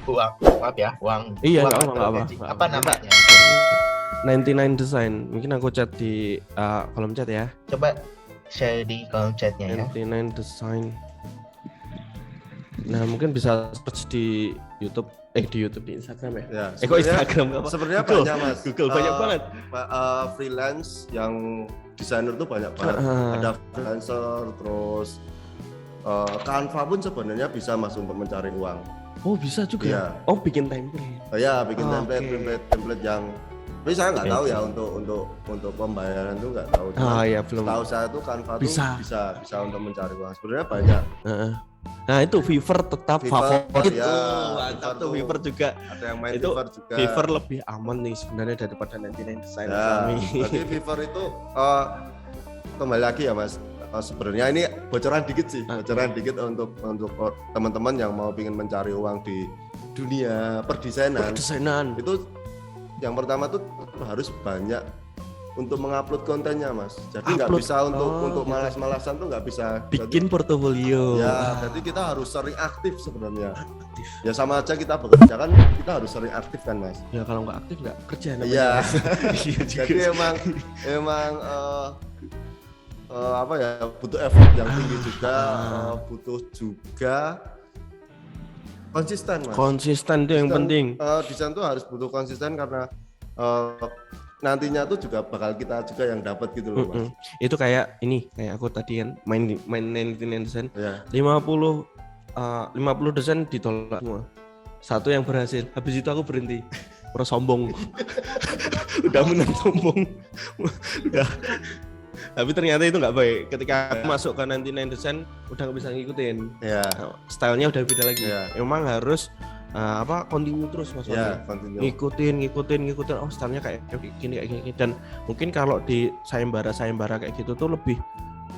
Uang, Iya, uang nggak atau apa-apa. gaji. Apa namanya? 99 Design. Mungkin aku chat di kolom chat ya. Coba share di kolom chatnya ya. 99 Design. Nah, mungkin bisa search di YouTube, di Instagram ya. Ya, Kok Instagram apa? sebenarnya Google. banyak Mas. Google banyak banget. Freelance yang desainer tuh banyak banget. Ada freelancer, terus Canva pun sebenarnya bisa Mas untuk mencari uang. Oh, bisa juga. Iya. Oh, bikin template. Ya bikin Oke. template yang, tapi saya nggak tahu ya untuk pembayaran tuh nggak tahu. Cuman Ya belum. setahu saya tuh Canva tuh Bisa. bisa untuk mencari uang. Sebenarnya banyak. Heeh. Nah, itu Fiverr tetap Fiverr, favorit. ya, Mantap Fiverr tuh tuh. Fiverr juga. Ada yang main Itu Fiverr juga. Fiverr lebih aman nih sebenarnya daripada 99 Design Ya, kami. berarti Fiverr itu kembali lagi ya Mas. Sebenarnya ini bocoran dikit sih, bocoran dikit untuk teman-teman yang mau ingin mencari uang di dunia perdesainan. Itu yang pertama tuh harus banyak untuk mengupload kontennya Mas. Jadi nggak Upload. bisa untuk Gitu. malas-malasan tuh nggak bisa. Bikin portofolio. Ya, jadi kita harus sering aktif sebenarnya. Aktif. Ya sama aja kita bekerja kan, kita harus sering aktif kan Mas. Ya kalau nggak aktif nggak kerja namanya. Iya. Iya juga. Jadi emang apa ya, butuh effort yang tinggi juga, butuh juga konsisten Mas. Konsisten itu yang penting. Desain tuh harus butuh konsisten karena nantinya tuh juga bakal kita juga yang dapat gitu loh Mas. Itu kayak aku tadi kan main 99 desain. Ya. 50 desain ditolak semua. Satu yang berhasil. Habis itu aku berhenti. Pura sombong. Udah menang sombong. Udah. Tapi ternyata itu nggak baik. Ketika aku masuk ke 99 desain udah nggak bisa ngikutin. Ya. Stylenya udah beda lagi. Ya. Emang harus continue terus Mas. Ya, continue. ngikutin oh stylenya kayak gini dan mungkin kalau di sayembara kayak gitu tuh lebih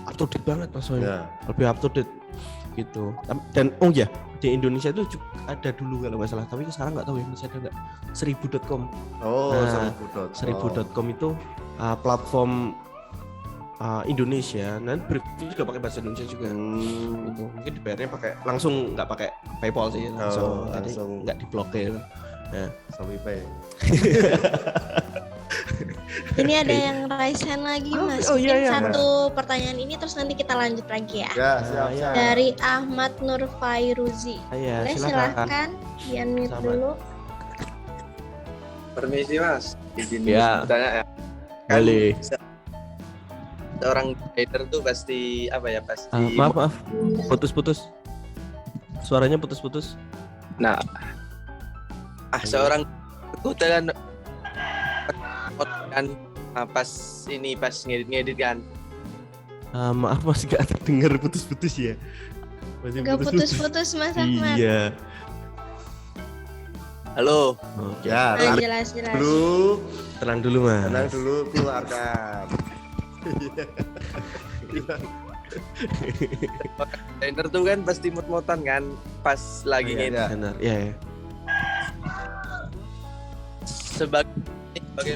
up to date banget Mas Soim. Ya. Lebih up to date gitu. Dan di Indonesia itu juga ada dulu kalau nggak salah, tapi sekarang nggak tahu ya masih ada nggak 1000.com. Oh, Nah, 1000.com. 1000.com itu platform Indonesia, dan briefing juga pakai bahasa Indonesia juga. Gitu. Mungkin dibayarnya pakai langsung, nggak pakai PayPal sih, langsung langsung. nggak diblokir. Shopee Pay. Ini ada yang raise hand lagi Mas. Oh, iya, Mungkin iya. satu pertanyaan ini terus nanti kita lanjut lagi ya. Ya, siap. Ya. Dari Ahmad Nur Fairuzi. Iya, Boleh silakan. silahkan di-unmute Sama. dulu. Permisi Mas, izin Ya. bertanya ya. Boleh. Seorang trader tuh pasti apa ya pasti. Maaf, putus-putus. Suaranya putus-putus. Nah, seorang itu kan pas ngedit kan. Maaf Mas, gak terdengar putus-putus ya. Masih Gak putus-putus Mas Ahmad. Iya. Halo. Oke. Ya, Nah, tenang jelas. dulu. Tenang dulu Mas. Tenang dulu, keluarkan. Trader tuh kan pasti mut-mutan kan pas lagi Iya, ngedit. iya. Benar. Iya. Ya. Sebagai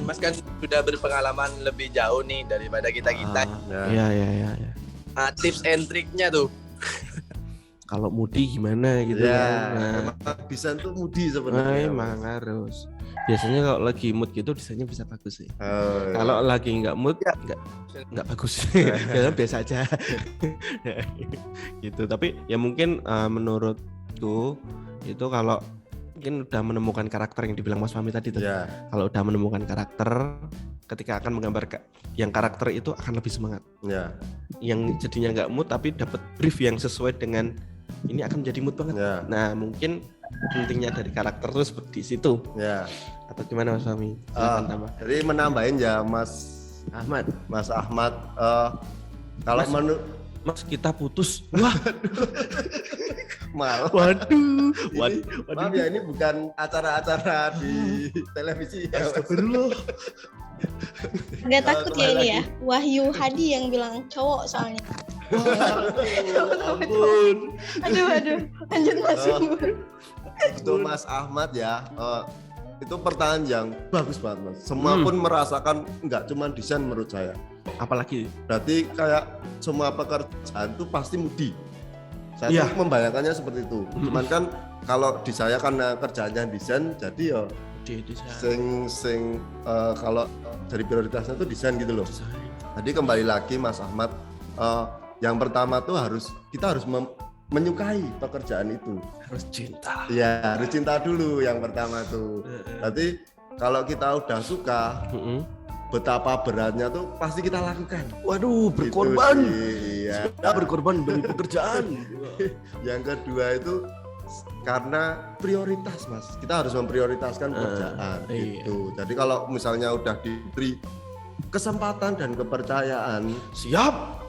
Mas kan sudah berpengalaman lebih jauh nih daripada kita. Iya. Iya. Tips and triknya tuh. Kalau mudi gimana gitu Ya, kan. Nah, emang desain tuh mudi nah, sebenarnya. emang harus. Biasanya kalau lagi mood gitu desainnya bisa bagus sih. Oh, Kalau lagi nggak mood Ya. nggak bagus. Biasanya biasa aja. Gitu. Tapi ya mungkin menurutku itu kalau mungkin udah menemukan karakter yang dibilang Mas Fahmi tadi tuh. ya, Kalau udah menemukan karakter, ketika akan menggambar yang karakter itu akan lebih semangat. ya, Yang jadinya nggak mood tapi dapat brief yang sesuai dengan ini akan menjadi mood banget. ya, Nah mungkin pentingnya dari karakter itu seperti situ. ya. Atau gimana Mas Fahmi? Silakan tambah. Jadi menambahin ya Mas Ahmad, Ahmad, kalau Mas- Mas kita putus. Wah, malah waduh, maaf ya, ini bukan acara-acara di televisi ya. Astagfirullah. Gak takut ya kembali ini ya. Wahyu Hadi yang bilang cowok soalnya. Ampun. Aduh. Lanjut Mas Oh. Umur. Untuk Mas Ahmad ya, itu pertanyaan yang bagus banget Mas. Semua pun merasakan, nggak cuma desain menurut saya. Apalagi Berarti kayak semua pekerjaan itu pasti mudi. Saya Iya. tuh membayangkannya seperti itu. Cuman kan kalau di saya karena kerjaannya desain, jadi ya di desain. sing kalau dari prioritasnya tuh desain gitu loh. Jadi kembali lagi Mas Ahmad, yang pertama tuh kita harus menyukai pekerjaan itu. Harus cinta. Ya, harus cinta dulu yang pertama tuh. Berarti kalau kita udah suka, betapa beratnya tuh pasti kita lakukan. Waduh, Gitu berkorban. sih, iya. Kita berkorban demi pekerjaan. Yang kedua itu karena prioritas Mas, kita harus memprioritaskan pekerjaan iya. gitu. Jadi kalau misalnya udah diberi kesempatan dan kepercayaan, Siap.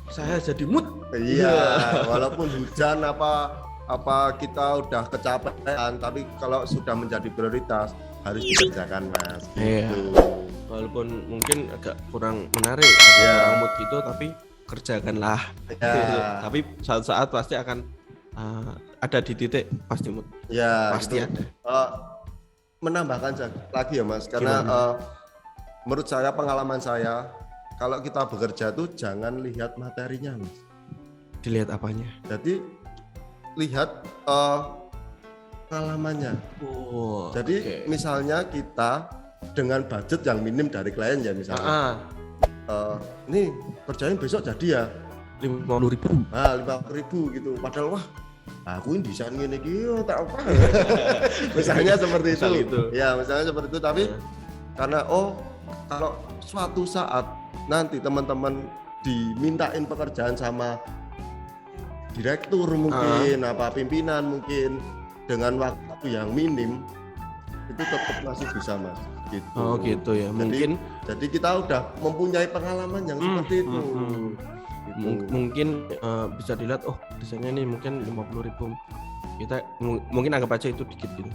Saya jadi mood. iya, walaupun hujan apa kita udah kecapean, tapi kalau sudah menjadi prioritas harus dikerjakan Mas. Iya. Gitu. Walaupun mungkin agak kurang menarik atau Iya. kurang mood gitu, tapi kerjakanlah. Ya, Tapi saat-saat pasti akan ada di titik pasti mood. ya, Pasti gitu. ada. Menambahkan lagi ya Mas, karena menurut saya, pengalaman saya, kalau kita bekerja tuh jangan lihat materinya Mas. Dilihat apanya? Jadi lihat pengalamannya. Oh. Jadi misalnya kita dengan budget yang minim dari klien ya misalnya, nih kerjain besok jadi ya 50.000. 50.000 gitu. Padahal wah, aku ini desain gini gitu tak apa. Misalnya seperti itu. Misal itu. Ya misalnya seperti itu. Tapi karena kalau suatu saat nanti teman-teman dimintain pekerjaan sama direktur mungkin, apa pimpinan mungkin, dengan waktu yang minim, itu tetap masih bisa Mas. Gitu. Oh gitu ya. Jadi kita udah mempunyai pengalaman yang seperti itu. Gitu. Mungkin bisa dilihat, oh desainnya nih mungkin 50.000. Kita mungkin anggap aja itu dikit gitu.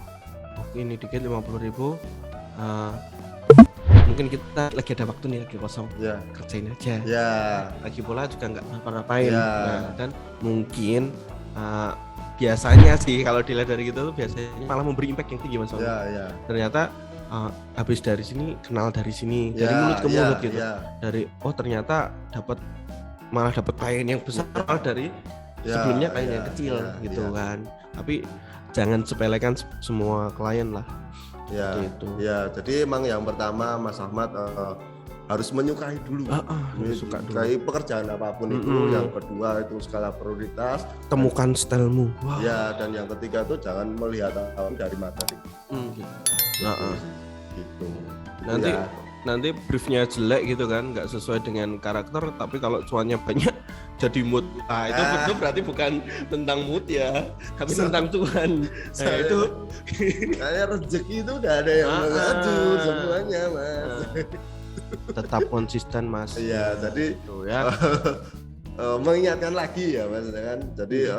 Oh ini dikit 50.000. Mungkin kita lagi ada waktu nih, lagi kosong, Ya, kerjain aja. ya, Lagi pula juga nggak ngapa-ngapain. Ya. Nah, dan mungkin biasanya sih kalau dilihat dari gitu tuh biasanya malah memberi impact yang tinggi Mas. ya, ya. Ternyata habis dari sini kenal dari sini, Ya, dari mulut ke mulut ya, gitu. ya. Dari ternyata malah dapat klien yang besar malah dari Ya, sebelumnya klien ya, yang kecil ya, gitu ya. kan. Tapi jangan sepelekan semua klien lah. Ya, Gitu. ya. Jadi emang yang pertama Mas Ahmad harus menyukai dulu. Harus suka dulu. Menyukai pekerjaan apapun itu. Yang kedua itu skala prioritas. Temukan stylemu. Wah. Ya, dan yang ketiga itu jangan melihat orang dari materi. Gitu. Gitu. Nanti Ya. nanti briefnya jelek gitu kan, nggak sesuai dengan karakter, tapi kalau cuannya banyak jadi mood. Nah itu berarti bukan tentang mood ya, tapi tentang cuan. Nah itu Kayak rezeki itu udah ada yang mengatur semuanya, Mas. tetap konsisten Mas. Iya, jadi Gitu ya. mengingatkan lagi ya, Mas kan. Jadi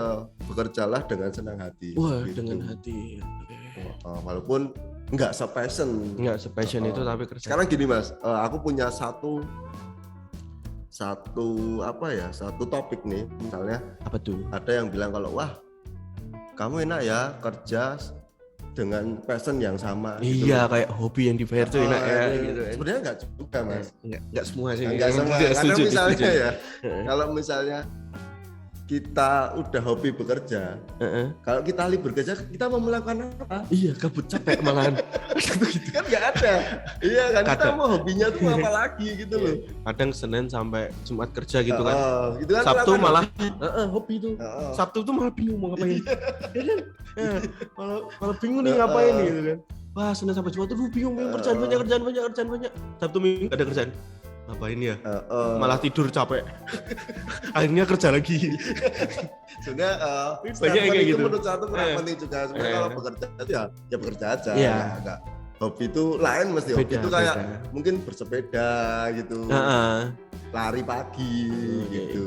bekerjalah dengan senang hati. Wah, gitu. dengan hati. Walaupun nggak se-passion. Nggak se-passion itu tapi kerja. Sekarang gini, Mas, aku punya satu topik nih, misalnya Apa tuh? ada yang bilang kalau wah kamu enak ya kerja dengan passion yang sama. Iya, kayak hobi yang dibayar tuh enak ya gitu kan. Sebenarnya nggak juga, Mas. Enggak semua sih. Nggak semua. Setuju, Karena misalnya setuju. ya, kalau misalnya kita udah hobi bekerja, kalau kita libur kerja kita mau melakukan apa? Iya, kabut capek malahan. Kan nggak ada. Iya kan, kita Kadang. mau hobinya tuh apa lagi gitu loh. Kadang Senin sampai Jumat kerja gitu kan. Gitu kan, Sabtu melakukan malah hobi. hobi tuh. Heeh. Sabtu tuh malah bingung mau ngapain. Ya kan? Malah bingung nih ngapain nih gitu kan. Wah, Senin sampai Jumat tuh bingung kerjaan banyak. Sabtu Minggu gak ada kerjaan. Ngapain ya? Malah tidur capek. Akhirnya kerja lagi. Sebenarnya Banyak statement kayak itu gitu. menurut saya tuh kurang penting juga. Sebenarnya kalau bekerja itu ya bekerja aja. Iya. Nggak. Hobi itu lain mesti. Hobi Beda, itu kayak beda. mungkin bersepeda gitu, lari pagi gitu.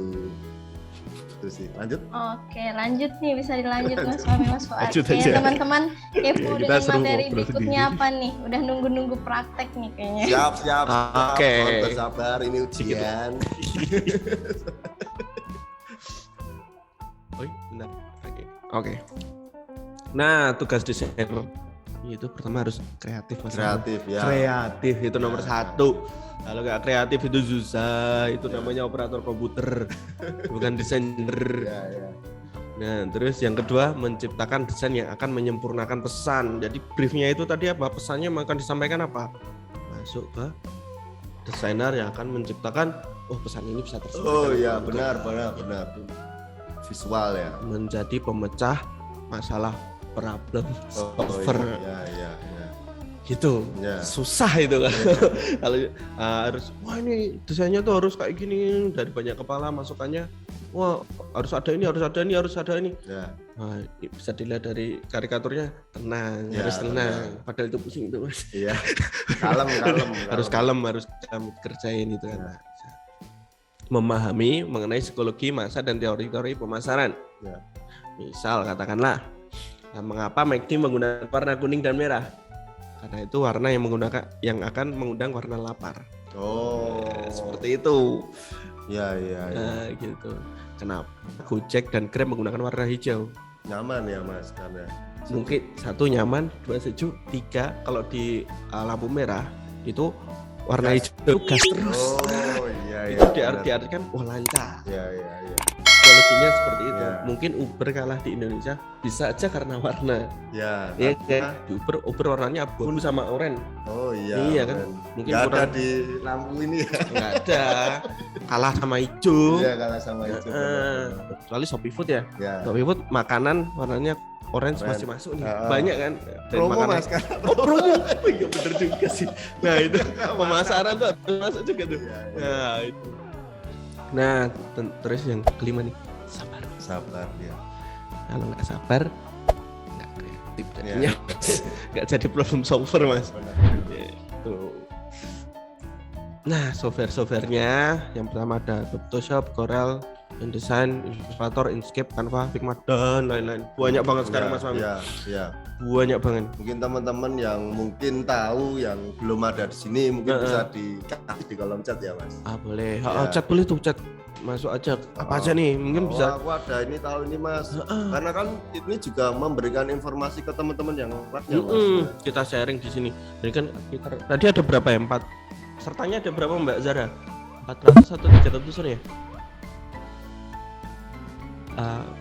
Itu sih. Lanjut. Oke, lanjut nih, bisa dilanjut Mas Fahmi, Mas Fuad. Lanjut Kayaknya aja. teman-teman kepo Kita dengan seru materi ngobrol berikutnya sendiri. apa nih? Udah nunggu-nunggu praktek nih kayaknya. Siap. Oke. Mohon bersabar, ini ujian. Benar. Oke. Nah, tugas desainer itu pertama harus kreatif Mas. Kreatif ya. Kreatif itu nomor satu. Kalau nggak kreatif itu susah. Itu namanya operator komputer, bukan desainer. Ya. Nah, terus yang kedua menciptakan desain yang akan menyempurnakan pesan. Jadi briefnya itu tadi apa? Pesannya akan disampaikan apa? Masuk ke desainer yang akan menciptakan. Oh, pesan ini bisa tersampaikan. Oh iya, benar. Visual ya. Menjadi pemecah masalah problem solver. Iya. Gitu. Ya. Susah itu kan. Kalau harus wah ini desainnya tuh harus kayak gini, dari banyak kepala masukannya. Wah, harus ada ini. Ya. Nah, bisa dilihat dari karikaturnya, tenang, Ya, harus tenang. tenang. Padahal itu pusing itu Mas. Iya. Kalem. Harus kalem, harus kamu kerjain itu kan. Memahami mengenai psikologi masa dan teori-teori pemasaran. Ya. Misal katakanlah, mengapa McD menggunakan warna kuning dan merah? Karena itu warna yang akan mengundang warna lapar. Oh. Seperti itu. Iya. Nah, gitu. Kenapa Gojek dan Grab menggunakan warna hijau? Nyaman ya, Mas, karena Mungkin satu nyaman, dua sejuk, tiga kalau di lampu merah itu warna hijau gas terus. Oh, iya. Itu diartikan wah lancar. Iya. Psikologinya seperti itu. Ya. Mungkin Uber kalah di Indonesia bisa aja karena warna. Ya. Iya karena- kan? Di Uber warnanya abu sama oranye. Oh iya. Iya kan? men. Mungkin Nggak ada kurang di lampu ini ya. nggak ada. Kalah sama hijau. Iya, kalah sama itu. Kecuali Shopee Food ya. Ya. Shopee Food makanan warnanya orange Orange. masih masuk nih. Heeh. Banyak kan? Dan Promo, makanan- Mas, kan? Oh promo. Oh, iya bener juga sih. Nah itu pemasaran tuh harus masuk juga tuh. Iya. Nah itu. Nah terus yang kelima nih, sabar. Sabar ya. Kalau nggak sabar nggak kreatif Iya. jadinya. Nggak jadi problem solver Mas. Benar. Gitu. Nah softwarenya yang pertama ada Photoshop, Corel, InDesign, Illustrator, Inkscape, Canva, Figma dan lain-lain. Banyak banget sekarang Mas Fahmi. Iya. Banyak banget. Mungkin teman-teman yang mungkin tahu yang belum ada di sini mungkin Heeh. bisa dikasih di kolom chat ya, Mas. Boleh. Ya. Chat boleh tuh chat. Masuk aja. Apa aja nih? Mungkin Oh, bisa. aku ada ini tahu ini, Mas. Karena kan ini juga memberikan informasi ke teman-teman yang lainnya, Mas. Kita sharing di sini. Jadi kan kita tadi ada berapa ya? 4. Sertanya ada berapa Mbak Zara? 400 atau 300 ya?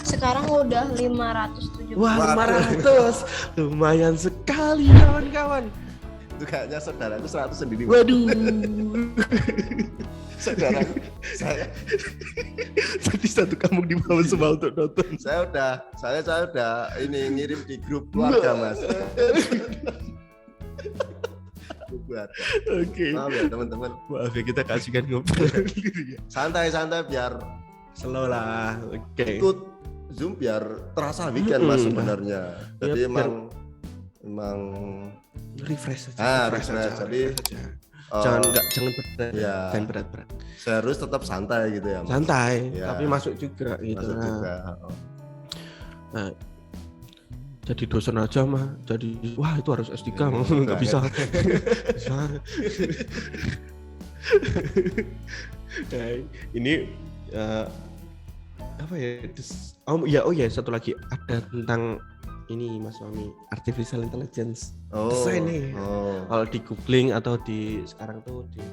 Sekarang udah 570. Wah, Waduh. 500. Lumayan sekali kawan-kawan. Itu kayaknya saudaraku 100 sendiri. Waduh. Saudara saya Jadi satu kampung dibangun semua untuk nonton. saya udah ini ngirim di grup keluarga, Mas. Grup keluarga. Oke. Maaf ya teman-teman. Maaf ya kita kasihkan ngobrol. Santai-santai biar Slow lah. Oke. ikut Zoom biar terasa weekend Mas sebenarnya. Ya, Jadi emang refresh aja. refresh. Jadi jangan berat. ya. Jangan berat-berat. Serius tetap santai gitu ya, Mas. Santai, Ya. tapi masuk juga gitu. Masuk juga. Nah, jadi dosen aja mah. Jadi wah itu harus S3 Ya, nggak bisa. Bisa. Nah, ini apa ya? Oh ya satu lagi ada tentang ini Mas Wami, artificial intelligence. Oh. Desain nih. Oh. Kalau di googling atau di sekarang tuh di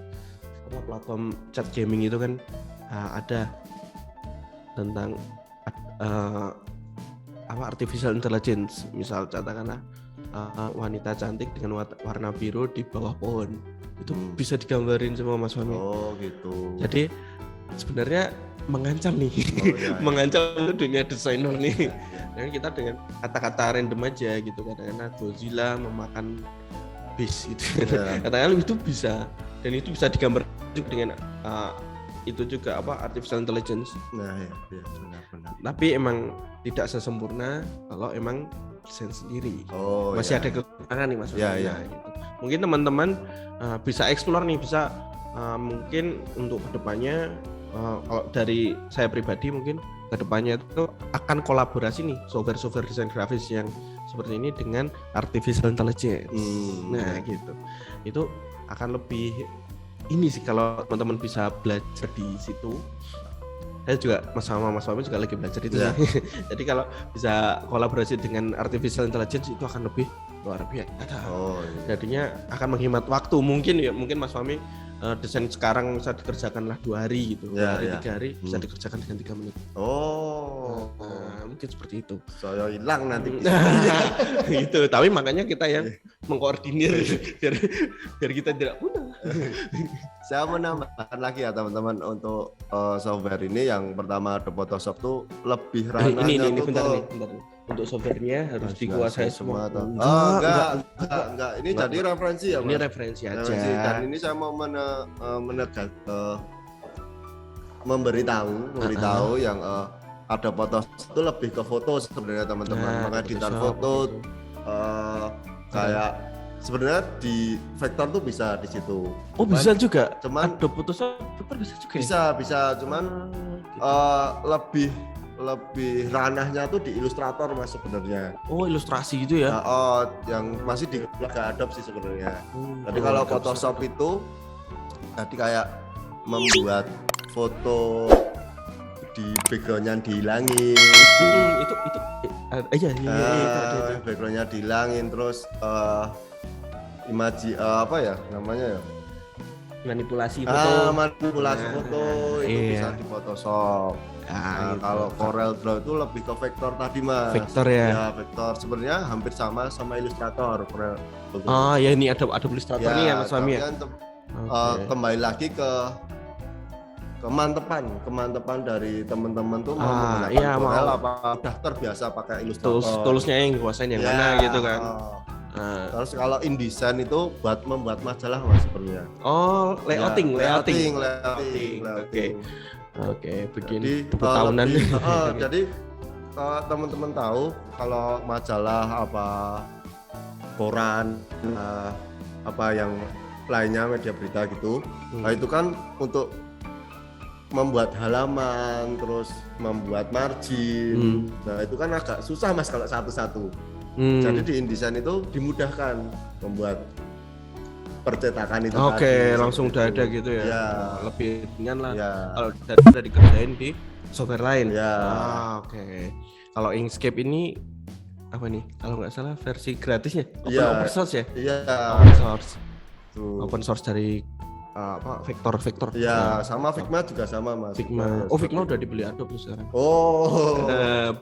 platform chat gaming itu kan ada tentang apa artificial intelligence. Misal katakanlah wanita cantik dengan warna biru di bawah pohon itu bisa digambarin sama Mas Wami. Oh gitu. Jadi sebenarnya mengancam nih, iya. mengancam itu dunia desainer nih. Dan kita dengan kata-kata random aja gitu, kadang-kadang Godzilla memakan bis gitu. Iya. Katakanlah itu bisa, dan itu bisa digambar dengan itu juga apa artificial intelligence. Nah ya benar. Tapi emang tidak sesempurna kalau emang desain sendiri. Oh Masih ya. ada kekurangan nih Mas. Iya, Wami. iya. Nah, gitu. Mungkin teman-teman bisa explore nih, bisa mungkin untuk kedepannya kalau dari saya pribadi mungkin kedepannya itu akan kolaborasi nih software desain grafis yang seperti ini dengan artificial intelligence. Nah gitu, itu akan lebih ini sih kalau teman-teman bisa belajar di situ. Saya juga Mas Wami juga lagi belajar itu Ya. sih. Jadi kalau bisa kolaborasi dengan artificial intelligence itu akan lebih luar biasa. Oh iya. Jadinya akan menghemat waktu mungkin Mas Wami desain sekarang bisa dikerjakanlah 2 hari gitu, 2 Ya, hari ya. 3 hari bisa dikerjakan dengan 3 menit. Oh. Mungkin seperti itu. Saya hilang nanti. Gitu. Tapi makanya kita yang mengkoordinir biar kita tidak punah. Saya menambahkan lagi ya teman-teman untuk software ini yang pertama ada Photoshop tuh lebih ranahnya ini tuh bentar ke nih. Untuk softwarenya harus dikuasai semua. atau Enggak. enggak. Ini jadi referensi ya, Ini Mas? referensi aja. Referensi. Dan ini saya mau memberitahu yang ada Photoshop itu lebih ke foto sebenarnya teman-teman. Nah, Maka editan Photoshop foto itu. kayak sebenarnya di vektor tuh bisa di situ. Oh bisa juga. Cuman Ada Photoshop bisa juga. bisa cuman Gitu. lebih ranahnya tuh di Illustrator Mas sebenarnya. Oh ilustrasi gitu ya. Nah, yang masih di Adobe sih sebenarnya. Jadi kalau Photoshop itu tadi kayak membuat foto di backgroundnya dihilangin, itu iya. backgroundnya dihilangin, terus imaji apa ya namanya ya? Manipulasi foto. Manipulasi Nah, foto itu iya. bisa di Photoshop. Nah, Gitu. kalau Corel Draw itu lebih ke vektor tadi Mas. Vektor ya. Ya vektor sebenarnya hampir sama Illustrator Corel. Oh ya ini ada Illustrator nih ya Mas Wami ya. tapi kan kembali lagi ke kemantepan dari teman-teman tuh mau menggunakan iya, Corel mau. apa udah terbiasa pakai Illustrator. Toolsnya yang kuasain yang Ya, mana gitu kan. Terus kalau InDesign itu buat membuat majalah Mas sebenarnya. Oh layouting. Layouting. Oke, bikin Jadi buku tahunan. jadi teman-teman tahu kalau majalah apa koran apa yang lainnya media berita gitu. Nah itu kan untuk membuat halaman terus membuat margin. Nah itu kan agak susah Mas kalau satu-satu. Jadi di InDesign itu dimudahkan membuat percetakan itu. Oke, tadi, langsung udah seperti ada itu. gitu ya. Ya. Lebih ringan lah. Ya. Kalau udah dikerjain di software lain. Ya. Oke. Kalau Inkscape ini apa nih? Kalau nggak salah versi gratisnya. Ya. Open source ya? Iya. Open source. Tuh. Open source dari vektor. Ya, sama Figma juga sama Mas. Figma. Ya, Oh, Figma seperti udah dibeli Adobe sekarang. Oh,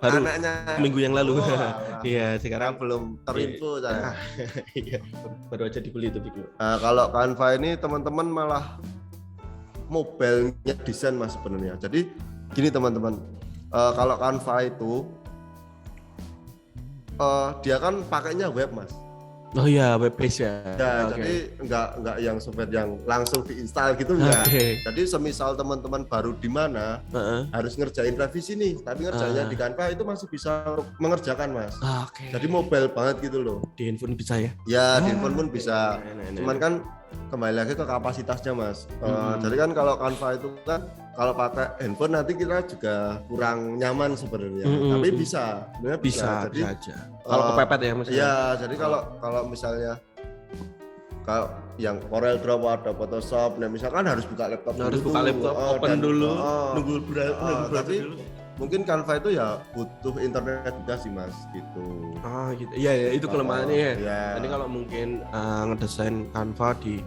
Baru anaknya minggu yang lalu. Oh, alah. Iya, sekarang sekarang belum terinfo saya. iya, baru aja dibeli itu Figma. Nah, kalau Canva ini teman-teman malah mobile-nya desain Mas sebenarnya. Jadi gini teman-teman, kalau Canva itu dia kan pakainya web Mas. Oh iya, web base ya. Ya, Oke. jadi enggak yang software yang langsung diinstal gitu enggak. Oke. Jadi semisal teman-teman baru di mana Heeh. harus ngerjain revisi nih, tapi ngerjainnya Ah. di Canva itu masih bisa mengerjakan Mas. Oke. Jadi mobile banget gitu loh. di handphone bisa ya. Ya di handphone pun bisa. Nah. Cuman kan kembali lagi ke kapasitasnya Mas. Jadi kan kalau Canva itu kan kalau pakai handphone nanti kita juga kurang nyaman sebenarnya. Tapi bisa, sebenarnya bisa. Jadi bisa aja. Kalau kepepet ya Mas. iya, jadi kalau misalnya kalau yang Corel Draw atau Photoshop, nah misalkan harus buka laptop Harus dulu buka tuh. laptop, open dan- dulu, oh. nunggu berapa Tapi dulu. mungkin Canva itu ya butuh internet juga sih Mas gitu. Ah gitu. Iya, itu kelemahannya ya. Iya. Jadi kalau mungkin ngedesain Canva di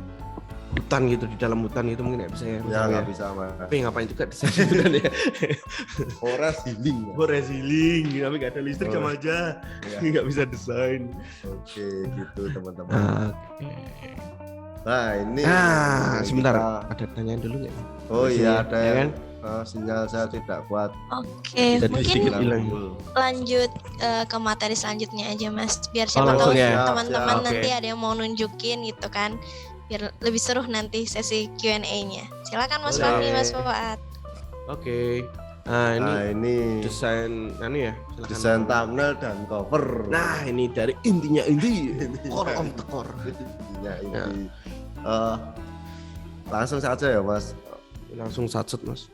hutan gitu, di dalam hutan gitu mungkin nggak bisa ya. Ya nggak bisa Mas. Tapi ngapain juga desain di hutan ya. Forest healing. Mas. Gue resiling, tapi nggak ada listrik sama aja. Iya. Nggak bisa desain. Oke, gitu teman-teman. Oke. Nah, ini Sebentar. kita- Ada pertanyaan dulu nggak? Oh Di iya, sini, ada ya yang kan? sinyal saya tidak kuat. Oke, Jadi mungkin sedikit hilang. lanjut ke materi selanjutnya aja Mas. Biar Oh, siapa langsung tahu ya? teman-teman Siap, nanti oke. ada yang mau nunjukin gitu kan. Biar lebih seru nanti sesi Q&A-nya. Silakan Mas Boleh. Fahmi, Mas Fuad. Oke. Nah, ini Nah, ini desain ya. Silakan. desain thumbnail dan cover. Nah, ini dari intinya inti. Core of the core. Intinya ini. Langsung saja ya Mas. Langsung satset Mas.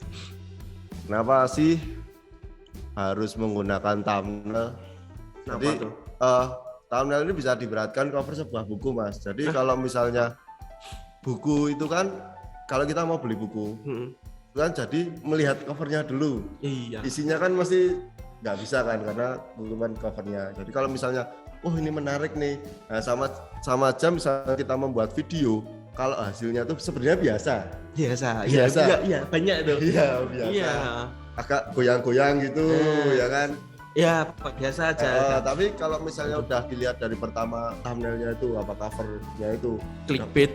Kenapa sih harus menggunakan thumbnail? Jadi tuh? thumbnail ini bisa diberatkan cover sebuah buku Mas. Jadi kalau misalnya buku itu kan kalau kita mau beli buku itu kan jadi melihat covernya dulu. Iya. Isinya kan masih nggak bisa kan karena cuma covernya. Jadi kalau misalnya oh ini menarik nih, nah, sama aja misalnya kita membuat video, kalau hasilnya tuh sebenarnya biasa. Biasa. Biasa. Iya, banyak tuh. Iya biasa. Iya. Agak goyang-goyang gitu ya kan. Ya, biasa aja. Tapi kalau misalnya udah dilihat dari pertama thumbnailnya itu apa covernya itu Clickbait.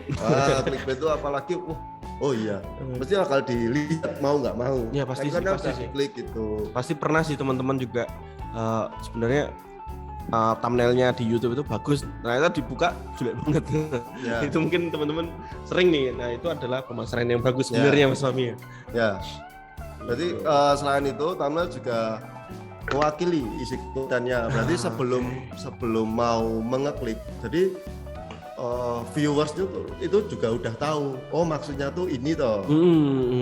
clickbait itu apalagi oh iya mesti bakal dilihat mau nggak mau. Ya, pasti kan sih, pasti sih. klik gitu. Pasti pernah sih teman-teman juga sebenarnya thumbnailnya di YouTube itu bagus, ternyata dibuka jelek banget. Ya. Itu mungkin teman-teman sering nih. Nah, itu adalah pemasaran yang bagus sebenarnya Mas Fahmi. Ya. Jadi selain itu thumbnail juga mewakili isi kontennya. Berarti sebelum mau mengeklik, jadi viewers itu juga udah tahu. Oh maksudnya tuh ini toh.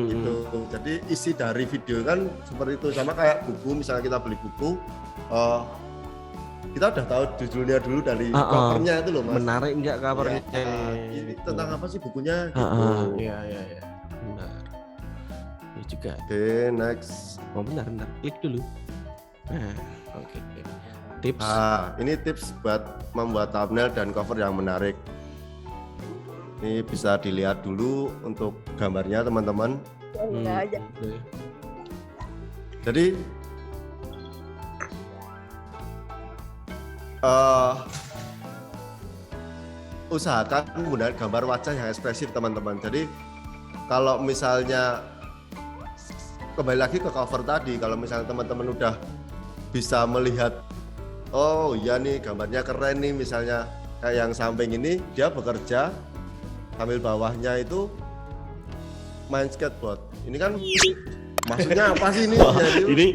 Gitu. Jadi isi dari video kan seperti itu, sama kayak buku. Misalnya kita beli buku, kita udah tahu judulnya dulu dari covernya itu loh Mas. Menarik enggak covernya? Ya, ini tentang apa sih bukunya? Gitu. Iya. Benar. Ini juga. Oke, next. Oh, bentar. Klik dulu. Nah, oke. Tips. Ini tips buat membuat thumbnail dan cover yang menarik. Ini bisa dilihat dulu untuk gambarnya teman-teman. Jadi usahakan menggunakan gambar wajah yang ekspresif teman-teman. Jadi kalau misalnya kembali lagi ke cover tadi, kalau misalnya teman-teman udah bisa melihat oh iya nih gambarnya keren nih, misalnya kayak yang samping ini dia bekerja sambil bawahnya itu main skateboard. Ini kan maksudnya apa sih ini? Ini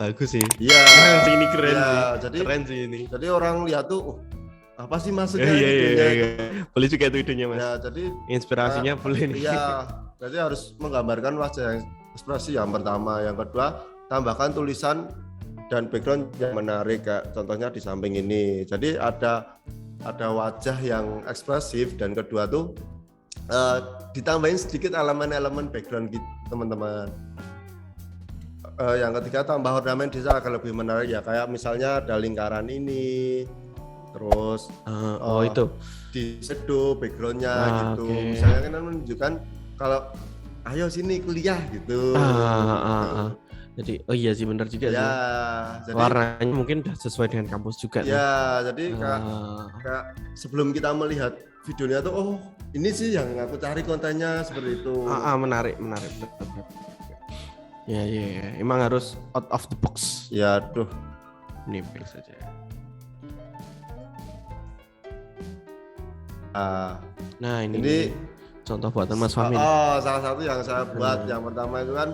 bagus sih. Iya. Ini keren Ya, sih. jadi Keren sih ini. Jadi orang lihat tuh apa sih maksudnya Iya. itunya? Boleh juga itu idenya Mas. Ya, jadi Inspirasinya boleh nih. iya, jadi harus menggambarkan wajah yang ekspresi yang pertama, yang kedua tambahkan tulisan dan background yang menarik, kayak contohnya di samping ini. Jadi ada wajah yang ekspresif, dan kedua tuh ditambahin sedikit elemen-elemen background gitu teman-teman. Yang ketiga tambah ornamen bisa agar lebih menarik ya, kayak misalnya ada lingkaran ini, terus itu. di shadow backgroundnya gitu. Oke. Misalnya kan menunjukkan kalau ayo sini kuliah gitu. Jadi iya sih benar juga Ya, sih. jadi Warnanya mungkin udah sesuai dengan kampus juga nih. ya, jadi kayak Ah, sebelum kita melihat videonya tuh, oh ini sih yang aku cari kontennya seperti itu. menarik. Betul. Ya, emang harus out of the box. Ya, aduh. Ini baik saja. Nah ini contoh buatan Mas Fahmi. Salah satu yang saya buat yang pertama itu kan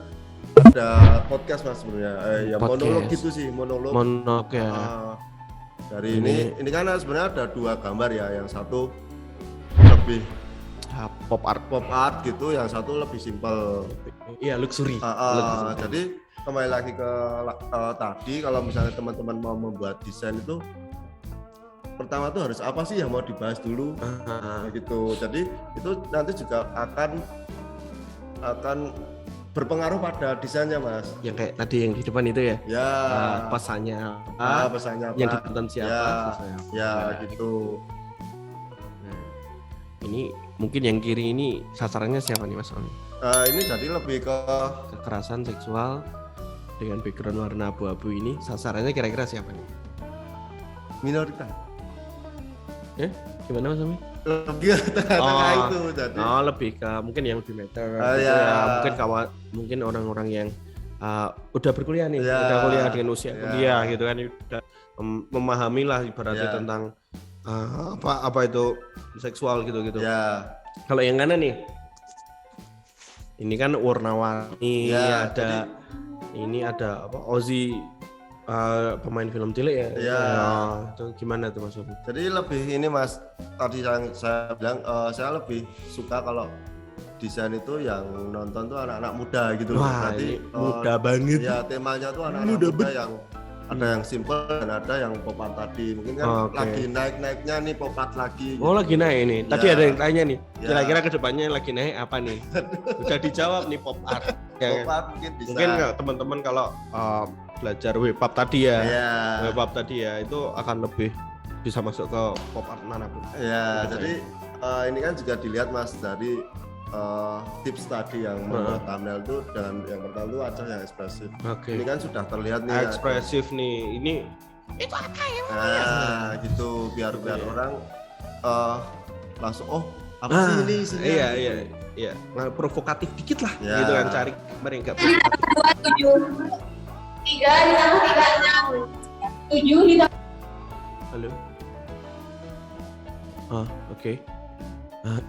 ada podcast Mas sebenarnya. Ya Podcast. monolog gitu sih, monolog. Monolog ya. Dari ini kan sebenarnya ada 2 gambar ya, yang satu lebih Pop art. pop art gitu, yang satu lebih simpel. Iya, luxury. Jadi kembali lagi ke tadi, kalau misalnya teman-teman mau membuat desain itu pertama tuh harus apa sih yang mau dibahas dulu, gitu. Jadi itu nanti juga akan berpengaruh pada desainnya Mas. Yang kayak tadi yang di depan itu ya. Ya. Pesannya Pesannya apa? yang ditonton siapa? Ya gitu. Nah, ini mungkin yang kiri ini sasarannya siapa nih Mas Fahmi? Ini jadi lebih ke Kekerasan seksual dengan background warna abu-abu ini sasarannya kira-kira siapa nih? minoritas. Gimana Mas Fahmi? Lebih ke tengah-tengah itu jadi. Lebih ke mungkin yang lebih meter gitu ya. ya. Mungkin orang-orang yang udah berkuliah nih, Ya. udah kuliah dengan usia Ya. kuliah gitu kan, udah memahami lah ibaratnya Ya. tentang apa itu seksual gitu. Ya. Kalau yang kanan nih, ini kan warna-warni, Ya, ini ada apa? Ozzy, pemain film cilik ya. Ya. Itu gimana tuh Mas Fahmi? Jadi lebih ini Mas, tadi yang saya bilang saya lebih suka kalau desain itu yang nonton tuh anak-anak muda gitu loh. Wah, Berarti ini muda banget. ya temanya tuh anak-anak muda yang ada yang simple dan ada yang pop art tadi. Mungkin kan Oke. lagi naik-naiknya nih pop art lagi. Oh gitu. lagi naik ini. Tadi Ya. ada yang tanya nih. Ya. Kira-kira kedepannya lagi naik apa nih? Udah dijawab nih pop art. Pop art mungkin bisa. Mungkin nggak teman-teman kalau belajar webpub tadi ya, Ya. webpub tadi ya itu akan lebih bisa masuk ke pop art manapun. Ya, Gitu jadi ini kan juga dilihat Mas dari tips tadi yang membuat thumbnail itu, dengan yang pertama itu wajah yang ekspresif. Oke. Ini kan sudah terlihat nih. Ekspresif nih. Ini Gitu biar orang langsung apa sih ini isinya? Iya. Nah, provokatif dikit lah Ya. gitu kan, cari mereka provokatif. 3 ditambah 3 6 7 ditambah Halo. Oke.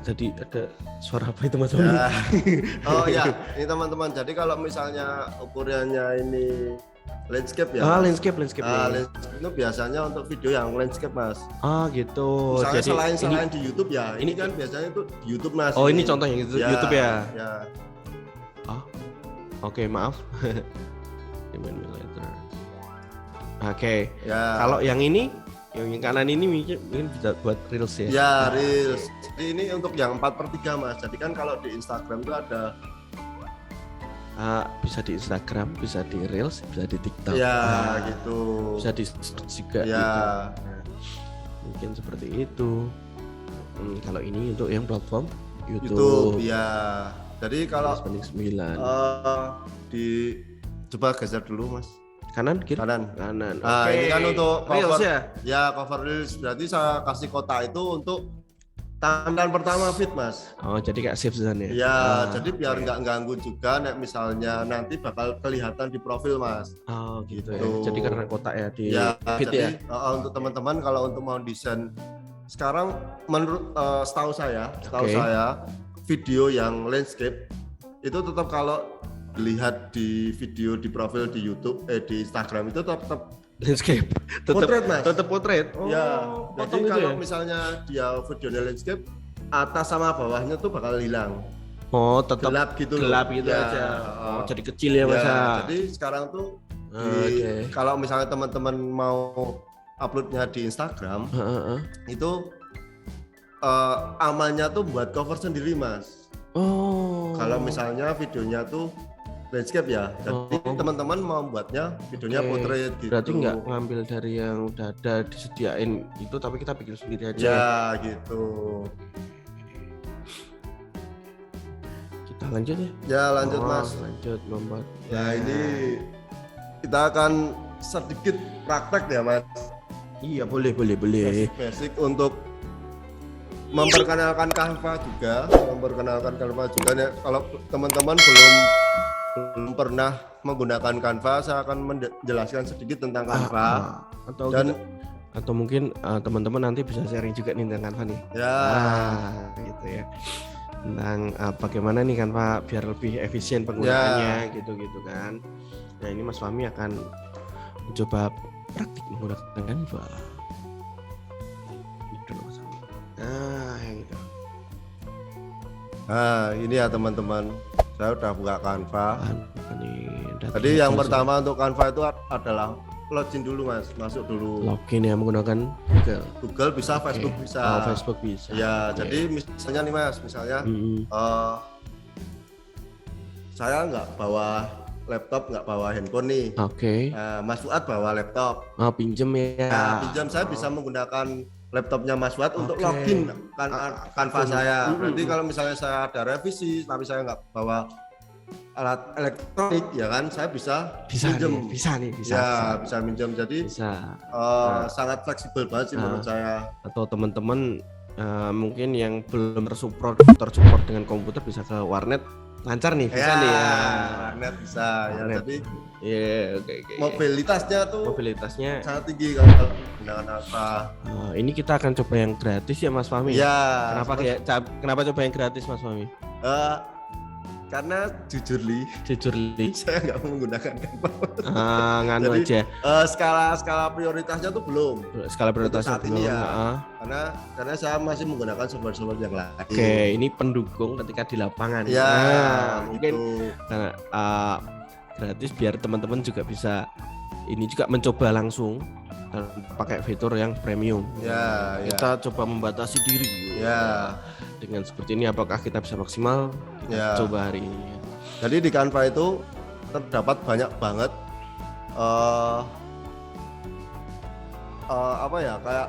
Tadi ada suara apa itu Mas Fahmi? Ya. Oh ya, ini teman-teman. Jadi kalau misalnya ukurannya ini landscape ya. Landscape nih. Landscape itu biasanya untuk video yang landscape Mas. Gitu. Misalnya Jadi selain di YouTube ya. Ini ini kan biasanya itu di YouTube Mas. Oh, ini contoh yang YouTube ya. Ya. Oke, maaf. 5 mm. Oke. Ya. Kalau yang ini, yang kanan ini mungkin bisa buat reels ya. Ya, reels. Jadi ini untuk yang 4/3 Mas. Jadi kan kalau di Instagram itu ada Bisa di Instagram, bisa di reels, bisa di TikTok. ya gitu. Bisa di search juga. Ya. Gitu. Nah, mungkin seperti itu. Kalau ini untuk yang platform YouTube ya. Jadi kalau 9. coba geser dulu Mas. Kanan, kiri? Kanan. Kanan. Nah, Oke. ini kan untuk reels cover ya. Ya, cover reels. Berarti saya kasih kotak itu untuk tampilan pertama feed Mas. Oh, jadi kayak save zone ya. Ya, jadi biar nggak ganggu juga misalnya nanti bakal kelihatan di profil Mas. Oh, gitu ya. Gitu. Jadi karena kotak ya di Ya, feed ya. jadi untuk teman-teman kalau untuk mau desain sekarang menurut setahu saya video yang landscape itu tetap kalau lihat di video di profil di YouTube di Instagram itu tetap Landscape. Potret, Mas. Tetap potret. Oh, ya. Jadi potong itu kalau ya? misalnya dia videonya landscape atas sama bawahnya tuh bakal hilang. Oh, tetap Gelap gitu loh. gelap gitu Ya, aja. Oh, jadi kecil ya ya, Mas. jadi sekarang tuh Oke. kalau misalnya teman-teman mau uploadnya di Instagram itu amannya tuh buat cover sendiri Mas. Oh. Kalau misalnya videonya tuh landscape ya. Jadi Oh. teman-teman mau buatnya videonya Oke. portrait gitu. Berarti nggak ngambil dari yang udah ada disediain itu, tapi kita bikin sendiri aja. Ya gitu. Kita lanjut ya. Ya lanjut Oh, Mas. Lanjut membuat. Ya ini kita akan sedikit praktek ya Mas. Iya boleh. Basic untuk memperkenalkan Canva juga, ya. Kalau teman-teman belum pernah menggunakan Canva, saya akan menjelaskan sedikit tentang Canva. Atau Dan- atau mungkin teman-teman nanti bisa sharing juga nih tentang Canva nih. Ya, Gitu ya. Tentang bagaimana nih Canva biar lebih efisien penggunaannya gitu kan. Nah, ini Mas Fahmi akan mencoba praktik menggunakan Canva. Gitu loh, Mas Fahmi. Nah, yang itu. nah ini ya teman-teman, saya udah buka Canva. Canva nih. Jadi yang pertama untuk Canva itu adalah login dulu Mas, masuk dulu. login ya menggunakan Google. Google bisa, Oke. Facebook bisa. Oh, Facebook bisa. Ya, Oke. jadi misalnya nih Mas, misalnya Mm-mm. saya nggak bawa laptop, nggak bawa handphone nih. Oke. Mas Fuad bawa laptop. Oh, pinjem ya. Nah, pinjam saya bisa menggunakan laptopnya Mas Fuad untuk Oke. login Canva saya. Mm-mm. Berarti kalau misalnya saya ada revisi tapi saya nggak bawa alat elektronik ya kan, saya bisa minjem. bisa. Ya, bisa minjem. Jadi Bisa. sangat fleksibel banget sih menurut saya. Atau teman-teman mungkin yang belum tersupport dengan komputer bisa ke warnet, lancar nih, bisa nih ya. Warnet bisa ya. Warnet. Jadi Iya, oke. mobilitasnya tuh Mobilitasnya sangat tinggi kalau menggunakan apa. ini kita akan coba yang gratis ya Mas Fahmi. Ya. Kenapa coba yang gratis Mas Fahmi? eh, karena jujur Jujur li. saya nggak menggunakan Canva. Nganu Jadi, aja. skala prioritasnya tuh belum. Skala prioritasnya saat ini belum. ya. Karena saya masih menggunakan software yang lain. Oke, ini pendukung ketika di lapangan. Ya, mungkin gitu. karena gratis biar teman-teman juga bisa ini juga mencoba langsung dan pakai fitur yang premium. Ya, ya. Kita coba membatasi diri. Ya. Dengan seperti ini apakah kita bisa maksimal? Kita Ya. coba hari ini. Jadi di Canva itu terdapat banyak banget apa ya, kayak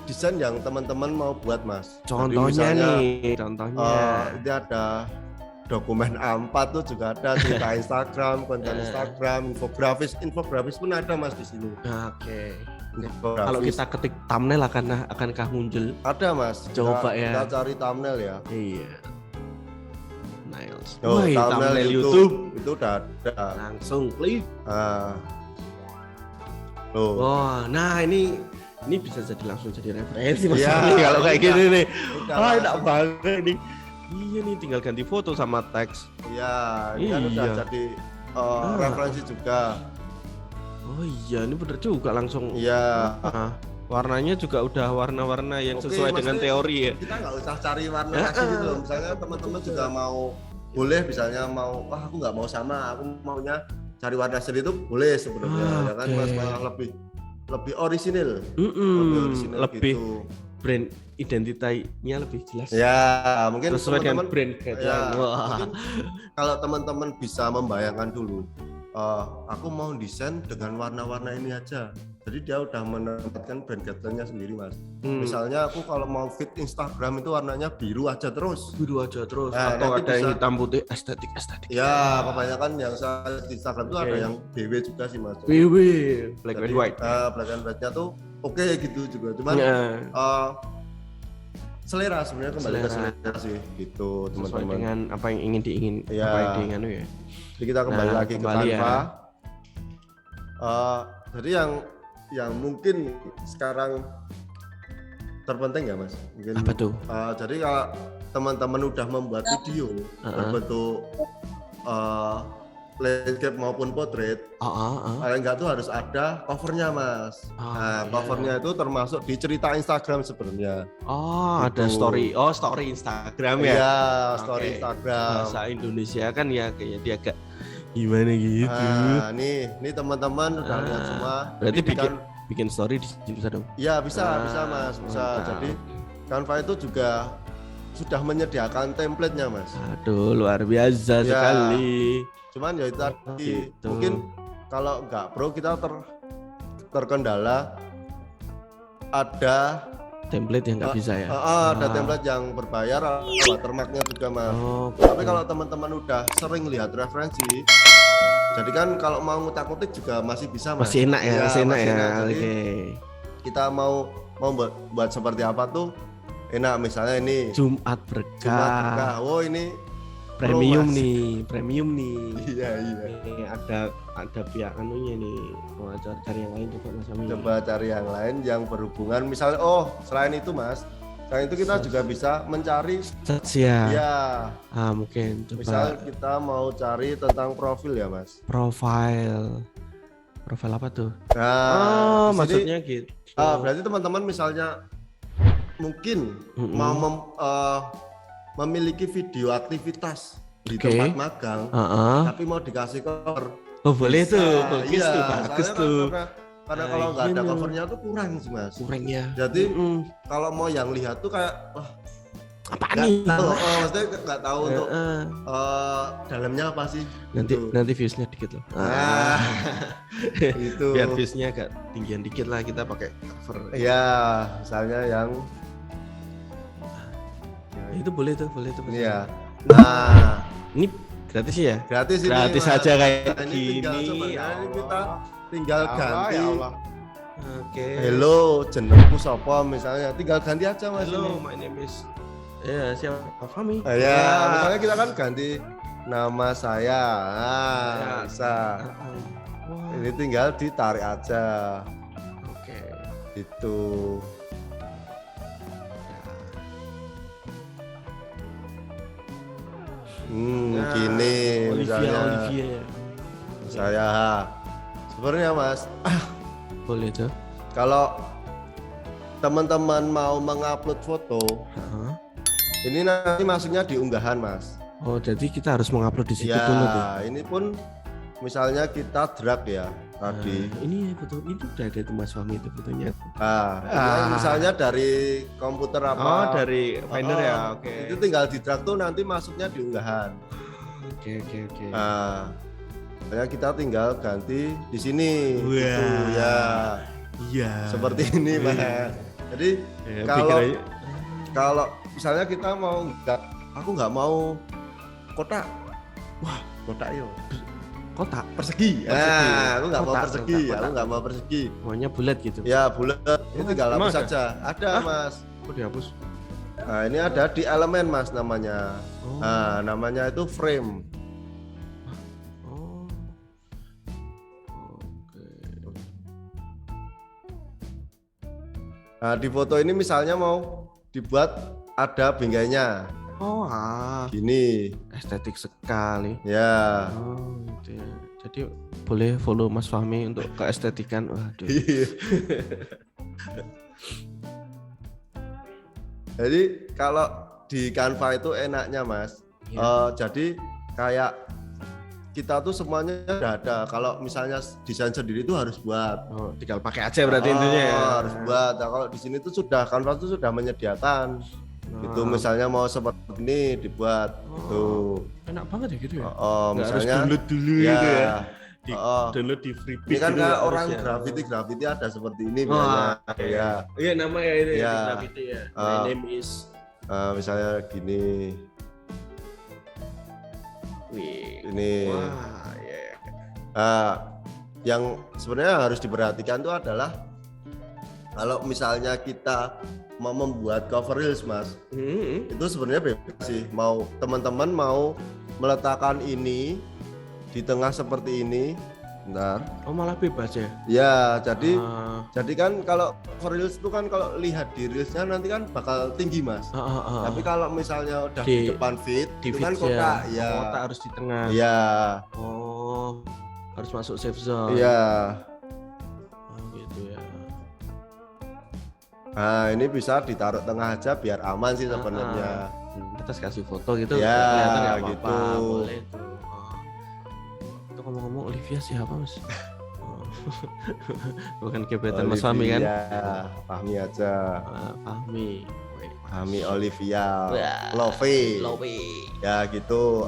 desain yang teman-teman mau buat Mas. Jadi Contohnya misalnya, nih, contohnya. ini ada dokumen A4 tuh juga ada, cerita Instagram, konten Instagram, infografis pun ada Mas di sini. Oke. Infografis. Kalau kita ketik thumbnail akankah muncul? ada Mas. Coba Kita- ya. Kita cari thumbnail ya. Iya. Niles. Oh, Wih, thumbnail YouTube itu udah ada. Langsung klik. Nah. Loh. Wah, nah ini bisa jadi langsung jadi referensi Mas Iya, Fahmi kalau kayak udah. gini nih. Udah Ah, enak langsung. banget nih. Iya nih, tinggal ganti foto sama teks. Iya, ini kan udah Iya. jadi referensi juga. Oh iya, ini bener juga langsung. Iya. Warnanya juga udah warna-warna yang Oke, sesuai dengan maksudnya teori ya. Kita nggak usah cari warna asli gitu loh. Misalnya teman-teman juga boleh misalnya wah aku nggak mau sama, aku maunya cari warna asli itu boleh sebenarnya. Ya kan Oke. Mas, malah lebih orisinil. Lebih gitu. brand identitasnya lebih jelas. Ya, mungkin Sesuai dengan teman-teman brand guideline. ya, Wah. mungkin kalau teman-teman bisa membayangkan dulu, aku mau desain dengan warna-warna ini aja. Jadi dia udah menempatkan brand guideline-nya sendiri Mas. Misalnya aku kalau mau feed Instagram itu warnanya biru aja terus. Biru aja terus. Nah, Atau nanti ada yang bisa- hitam putih estetik. Ya, kebanyakan yang saya di Instagram itu Oke. ada yang BW juga sih Mas. BW, black Jadi, and white. Black and white-nya tuh oke gitu juga. Cuman Ya, selera sebenarnya kembali ke Selera. selera sih gitu sesuai teman-teman. dengan apa yang ingin Ya. apa yang diingin ya. Jadi kita kembali Nah, lagi kembali ke ya. Canva. Jadi yang mungkin sekarang terpenting ya Mas. Mungkin, Apa tuh? jadi kalau teman-teman udah membuat video berbentuk landscape maupun portrait, paling enggak tuh harus ada covernya Mas. Nah, iya. covernya itu termasuk di cerita Instagram sebenarnya. Oh, ada Gitu. story. Oh, story Instagram ya. Iya, Oke. story Instagram. Bahasa Indonesia kan ya kayaknya dia agak gimana gitu. Nah, nih teman-teman udah lihat semua. Berarti Ini kan- bikin story di sini bisa dong. Ya bisa Mas, bisa. mantap. Jadi Canva itu juga sudah menyediakan template-nya Mas. Aduh, luar biasa Ya. sekali. Cuman ya itu tadi Gitu. mungkin kalau nggak pro kita terkendala ada Template yang nggak bisa ya. ada template yang berbayar, ada watermarknya juga Mas. Oh, Tapi kalau teman-teman udah sering lihat referensi, jadi kan kalau mau ngutak-ngutik juga masih bisa Mas. masih enak ya, Iya, masih enak ya. Jadi Oke. kita mau buat seperti apa tuh enak, misalnya ini Jumat Jumat berkah. berkah. Oh ini Premium Mas. nih, premium nih. iya iya. Ini ada pihak anunya nih. Mau cari yang lain coba Mas Ami. Coba cari yang lain yang berhubungan, misalnya selain itu Mas, selain itu kita juga bisa mencari Ya. ya, Mungkin coba misal kita mau cari tentang profil ya Mas. profile apa tuh? Nah, di sini, Maksudnya gitu. berarti teman-teman misalnya mungkin mau memiliki video aktivitas di Oke. tempat magang, Heeh. tapi mau dikasih cover. Oh boleh Bisa. tuh, bagus Iya, tuh, bagus soalnya tuh. Karena Nah, kalau nggak ada iya. covernya tuh kurang sih Mas. Kurangnya. Jadi kalau mau yang lihat tuh kayak wah Apa nggak nih? tahu, maksudnya nggak tahu untuk Heeh. dalamnya apa sih. Nanti Gitu. nanti viewsnya dikit loh. Nah, itu. Biar viewsnya agak tinggian dikit lah, kita pakai cover. Ya, misalnya yang Itu boleh tuh Mas. iya. Nah, Ini gratis ya? gratis ini. Gratis Mas. aja kayak Nah, ini tinggal gini. coba, Ya nah, ini kita Allah. tinggal Ya Allah, ganti. ya Allah. Oke. Hello, jenengku sapa misalnya, tinggal ganti aja Mas. Hello, my name is siapa? Fahmi. Ya, misalnya kita kan ganti nama saya. Nah, Ya. bisa. Wah, Ini tinggal ditarik aja. oke. Itu. Nah, Gini misalnya Olivia. saya sebenarnya Mas, Boleh tuh. kalau teman-teman mau mengupload foto, Heeh. ini nanti masuknya di unggahan Mas. Oh, jadi kita harus mengupload di situ dulu tuh. Ya, ini pun misalnya kita drag ya tadi. Nah, ini foto itu udah ada tuh Mas Fahmi itu fotonya. Ini misalnya dari komputer apa? Oh, dari Finder ya. Oke. Itu tinggal di drag tuh nanti masuknya di unggahan. Oke. Nah, makanya kita tinggal ganti di sini. Wah. Gitu, ya. Iya. Seperti ini Mas. Jadi Ya, kalau pikir aja. kalau misalnya kita mau aku nggak mau kotak. Wah, kotak yo. kotak. Persegi. Persegi. Aku nggak mau Kotak, persegi. kotak. Aku nggak mau persegi. Maunya bulat gitu. Ya bulat. Ini tinggal Emang hapus ada? saja. Ada Mas. Kok dihapus? Nah, ini ada di elemen Mas namanya. Oh. Nah, namanya itu frame. Oh. Oke. Nah, di foto ini misalnya mau dibuat ada binggainya. Oh, Gini. estetik sekali. Ya. Oh, gitu ya. Jadi boleh follow Mas Fahmi untuk keestetikan. Waduh. Jadi kalau di Canva itu enaknya Mas. Iya. Jadi kayak kita tuh semuanya udah ada. Kalau misalnya desain sendiri itu harus buat. Oh, tinggal pakai aja berarti intinya ya. Harus buat. Nah, kalau di sini tuh sudah Canva tuh sudah menyediakan. Itu Ah. misalnya mau seperti ini dibuat. Oh. Tuh. Enak banget ya gitu ya. Misalnya Nggak harus download dulu ya, gitu ya. Di oh. download di free Ini kan gitu kayak harus orang ya. graffiti ada seperti ini Oh, biasanya. Ya. Iya nama ya itu Ya. ya. di graffiti ya. My name is. Misalnya gini. Wih. Ini. Wah, ya. Yang sebenarnya harus diperhatikan itu adalah kalau misalnya kita mau membuat cover reels Mas, itu sebenarnya bebas sih. Mau teman-teman mau meletakkan ini di tengah seperti ini, bentar. Oh malah bebas ya. Ya, jadi Ah, jadi kan kalau cover reels itu kan kalau lihat di reelsnya nanti kan bakal tinggi Mas. Tapi kalau misalnya udah di Di- depan feed, di itu kan feed kotak, ya. Kotak harus di tengah. Iya, Oh, harus masuk safe zone. iya. Oh gitu ya. Nah, ini bisa ditaruh tengah aja biar aman sih sebenarnya. Kita kasih foto gitu. Ya, kelihatan nggak apa-apa. gitu. Boleh tuh. Oh. Itu ngomong-ngomong Olivia siapa Mas? Oh. Bukan gebetan Mas Fahmi kan? Iya, Fahmi aja. Fahmi. Wih, Hami Olivia, Wah, Love. Lowe. Ya gitu.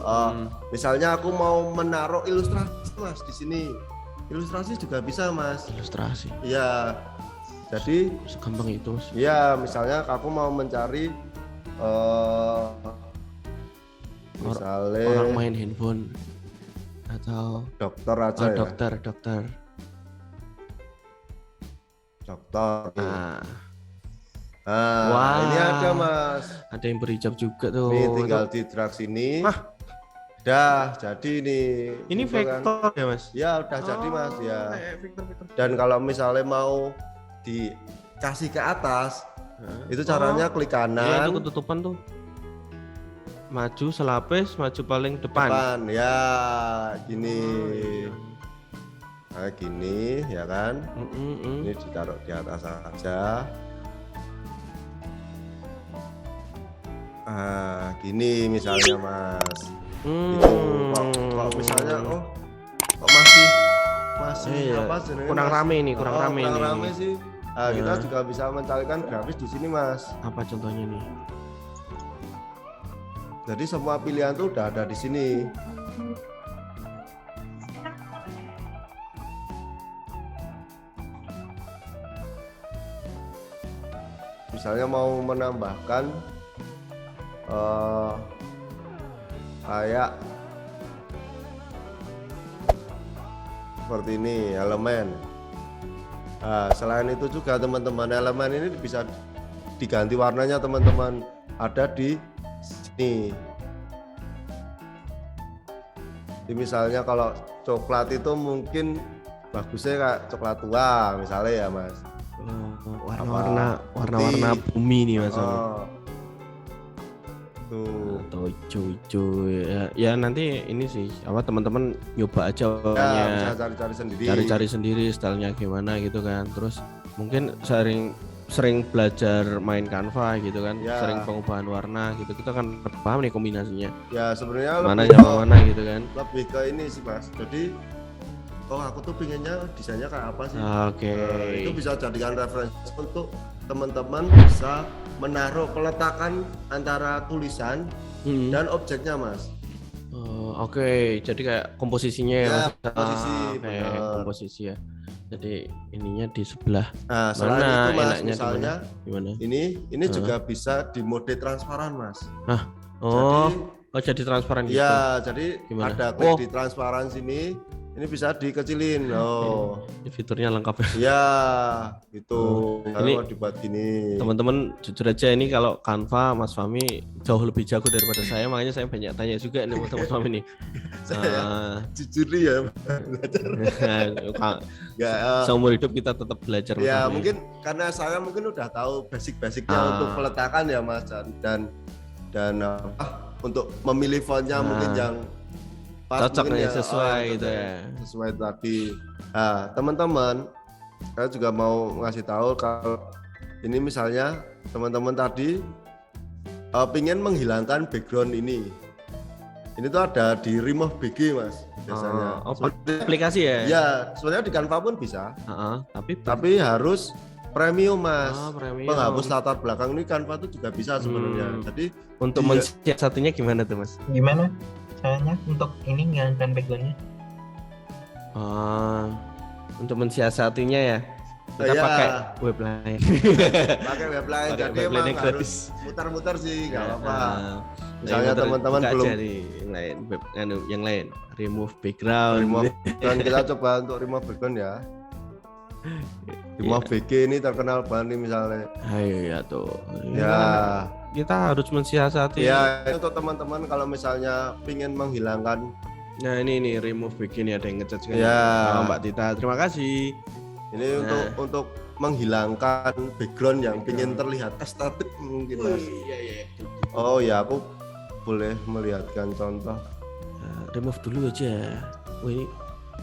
Misalnya aku mau menaruh ilustrasi Mas di sini. Ilustrasi juga bisa Mas. Ilustrasi. Iya. Jadi Segampang itu, Mas. ya misalnya aku mau mencari misalnya Orang main handphone atau dokter aja ya. dokter. Dokter. Nah, Nah, ini ada Mas. ada yang berhijab juga tuh. Ini tinggal di drag sini. Dah, jadi nih. Ini Itu kan. vektor ya, Mas? Ya udah jadi Mas ya. Kayak vektor. Dan kalau misalnya mau dikasih ke atas, itu caranya klik Iya, kanan, itu ketutupan tuh. Maju selapis, maju paling depan. ya gini. Nah, gini ya kan. Ini ditaruh di atas saja. Gini misalnya Mas. Gitu. Kok misalnya kok masih Iya, apa jenenge, kurang Mas? rame nih, kurang rame kurang nih. rame sih. Nah, kita Ya. juga bisa mencarikan grafis di sini Mas. Apa contohnya nih? Jadi semua pilihan tuh udah ada di sini. Misalnya mau menambahkan kayak seperti ini elemen. Nah, selain itu juga teman-teman elemen ini bisa diganti warnanya teman-teman, ada di sini. Jadi misalnya kalau coklat itu mungkin bagusnya kayak coklat tua misalnya ya Mas. Warna-warna bumi nih Mas. Tuh. Atau hijau-hijau ya nanti ini sih apa teman-teman nyoba aja Ya, warnanya, bisa cari-cari sendiri. cari-cari sendiri stylenya gimana gitu kan. Terus mungkin sering belajar main Canva gitu kan, Ya. sering pengubahan warna gitu, kita kan paham nih kombinasinya Ya sebenarnya mana lebih sama ke- mana gitu kan. lebih ke ini sih Mas. Jadi aku tuh pengennya desainnya kayak apa sih? Oke. Itu bisa jadikan referensi untuk teman-teman bisa menaruh peletakan antara tulisan Hmm. dan objeknya Mas. Oke, jadi kayak komposisinya ya, Ya, Mas. komposisi, Oke, bener. komposisi ya. Jadi ininya di sebelah Nah, selain mana itu Mas, enaknya misalnya gimana? ini juga bisa di mode transparan Mas. Oh, Jadi jadi transparan gitu. ya, jadi Gimana? ada klik Oh. di transparan sini, ini bisa dikecilin. Oh, Ini fiturnya lengkap ya. ya, itu. Ini- Kalau dibuat gini. Teman-teman jujur aja ini kalau Canva Mas Fahmi jauh lebih jago daripada saya, makanya saya banyak tanya juga nih sama Mas Fahmi nih. Saya jujur nih ya, belajar. Nggak, Seumur hidup kita tetap belajar Mas ya Fahmi. mungkin karena saya mungkin udah tahu basic-basicnya untuk peletakan ya Mas, dan untuk memilih fontnya mungkin yang pas, Cocok mungkin nih, sesuai cocok gitu ya. sesuai tadi. Nah, teman-teman, saya juga mau ngasih tahu kalau ini misalnya teman-teman tadi pingin menghilangkan background ini tuh ada di remove BG Mas biasanya. Aplikasi ya? Ya, sebenarnya di Canva pun bisa, Tapi harus premium Mas. premium. Penghapus latar belakang ini Canva tuh juga bisa sebenarnya. Jadi Untuk Iya. mensiasatinya gimana tuh Mas? Gimana caranya untuk ini ngilangkan backgroundnya? Untuk mensiasatinya ya kita Ya. pakai web lain. pakai web lain, Pakai jadi web lain emang yang harus gratis. mutar-mutar sih, nggak apa-apa. Misalnya Misalnya teman-teman belum yang lain, yang lain, remove background. remove dan kita coba untuk remove background ya. Remove BG ini terkenal banget nih misalnya. Ayo ya tuh. Ya, Kita harus mensiasati. ya ini untuk teman-teman kalau misalnya pingin menghilangkan, Nah ini remove background ada yang ngechat sekali. Ya. Sama Mbak Tita. Terima kasih. ini untuk menghilangkan background yang pingin terlihat estetik mungkin Mas. Oh ya, aku boleh melihatkan contoh. Remove dulu aja. Wah ini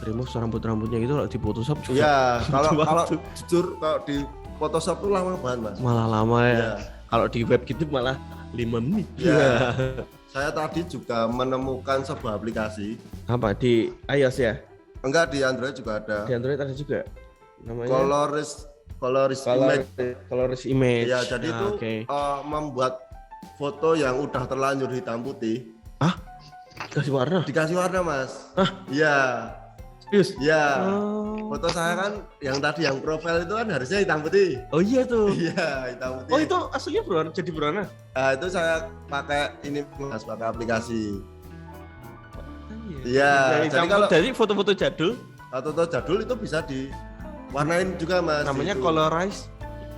remove rambut-rambutnya gitu kalau di Photoshop juga. Ya, kalau butuh kalau waktu. jujur kalau di Photoshop tuh lama banget Mas. Malah lama ya. Ya. Kalau di web gitu malah 5 menit. Ya. Saya tadi juga menemukan sebuah aplikasi. Apa di iOS ya? Enggak, di Android juga ada. Di Android ada juga. Namanya coloris image. Coloris image. Ya, jadi itu oke. membuat foto yang udah terlanjur hitam putih Kasih warna. dikasih warna, Mas. Hah? Iya. Serius? Iya. Oh. Foto saya kan yang tadi yang profil itu kan harusnya hitam putih. Oh iya tuh. Iya, hitam putih. Oh itu aslinya berwarna, jadi berwarna? Nah, itu saya pakai ini Mas, pakai aplikasi. Iya, jadi kalau foto-foto jadul foto jadul itu bisa diwarnain juga, Mas. namanya itu. colorize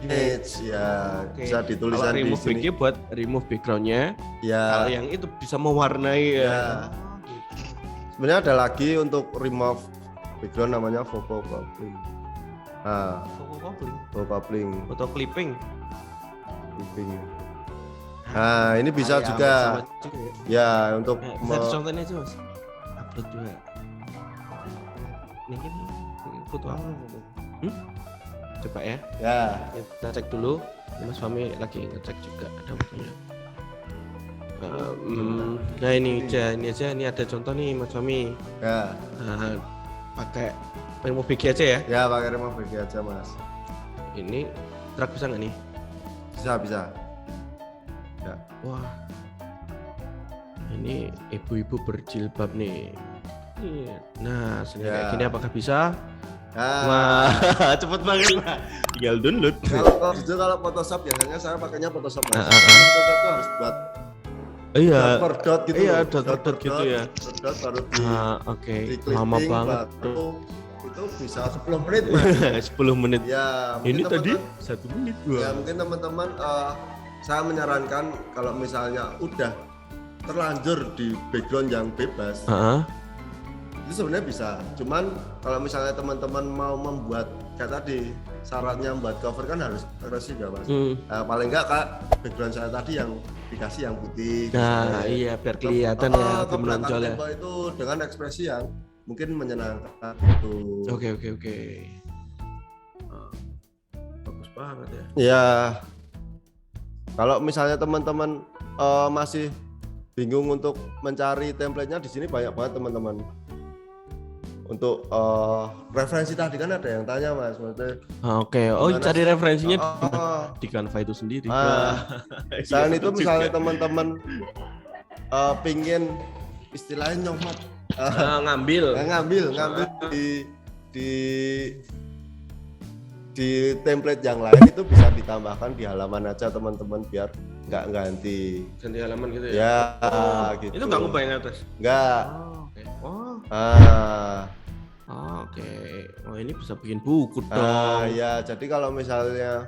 image, ya. Oke. Bisa Kalau ditulisan di remove sini. BG buat remove backgroundnya. Ya. Kalau yang itu bisa mewarnai ya. Ya. Sebenarnya ada lagi untuk remove background namanya photo coupling. Nah, photo coupling. Foto clipping. Nah, ini bisa Ya, juga. sama juga ya. Ya, untuk Bisa dicontohin aja mas. Upload juga. Ini kan foto apa? Coba ya. ya. Kita cek dulu. Mas Fahmi lagi ngecek juga ada fotonya. Nah ini aja, ini ada contoh nih Mas Fahmi. Ya. Nah, pakai remove BG aja ya. Ya, pakai remove BG aja, Mas. Ini drag bisa nggak nih? Bisa. Ya. Wah, ini ibu-ibu berjilbab nih. Nah, kayak gini apakah bisa? Wah, cepet banget. Tinggal download. Kalau Photoshop biasanya saya pakainya Photoshop. Mas. Photoshop itu harus buat Iya. dot per dot gitu. Iya, loh. dot per dot gitu ya. Per dot baru di Oke. di Lama clipping, banget. baru itu bisa 10 menit, Mas. 10 menit. Ya, Ini mungkin tadi teman-teman- 1 menit. Ya, mungkin teman-teman saya menyarankan kalau misalnya udah terlanjur di background yang bebas, itu sebenarnya bisa. Cuman kalau misalnya teman-teman mau membuat kayak tadi syaratnya buat cover kan harus agresif ya, Mas. Paling enggak Kak, background saya tadi yang dikasih yang putih. Nah, iya biar kelihatan ya, ke lebih belakang menonjol ya. tembok itu dengan ekspresi yang mungkin menyenangkan gitu. Oke. Bagus banget ya. Ya, kalau misalnya teman-teman masih bingung untuk mencari template-nya, di sini banyak banget teman-teman. Untuk referensi tadi kan ada yang tanya, Mas, maksudnya. Oke. Oh, gimana cari sih? referensinya Oh, di Canva itu sendiri. selain Iya, itu betul misalnya juga. teman-teman pingin istilahnya nyomot, ngambil ngambil di template yang lain itu bisa ditambahkan di halaman aja teman-teman biar nggak ganti. ganti halaman gitu ya. Ya, gitu. Itu nggak ngubah yang atas. Nggak. Oke. Oh, Ah, oke. Oh, ini bisa bikin buku dong. ya jadi kalau misalnya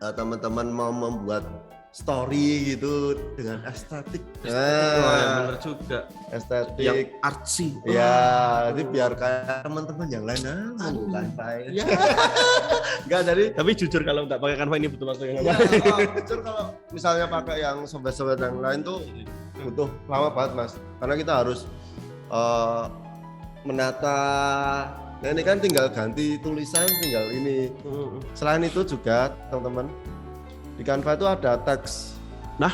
teman-teman mau membuat story gitu dengan estetik, Wah, yang bener juga. estetik, Yang artsy. ya jadi biar kayak teman-teman yang lain bukan baik. Ya. Enggak, jadi Tapi jujur kalau nggak pakai Canva ini butuh waktu yang ya, lama. jujur kalau misalnya pakai yang sobat-sobat yang lain tuh butuh lama banget, Mas, karena kita harus menata. Nah, ini kan tinggal ganti tulisan, tinggal ini. Selain itu juga teman-teman di Canva itu ada teks. Nah,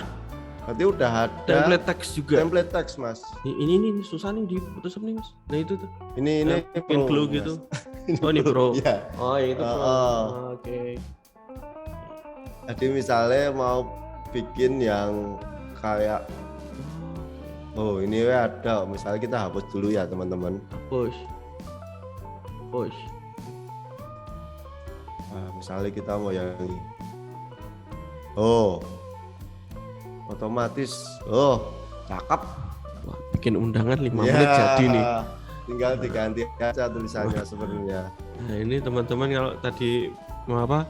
berarti udah ada template teks juga. template teks, Mas. Ini susah nih di Photoshop nih mas. Nah itu tuh. Ini Bikin Pro, glue Mas. gitu. Oh ini Pro. Iya. Oh yang itu Pro. Oh. Oke. Jadi misalnya mau bikin yang kayak ini ada, misalnya kita hapus dulu ya teman-teman. Push. Nah, misalnya kita mau yang ini. Otomatis. Cakep. Wah, bikin undangan 5 Ya, menit jadi nih. Tinggal diganti aja tulisannya sebenarnya. Nah ini teman-teman kalau tadi mau apa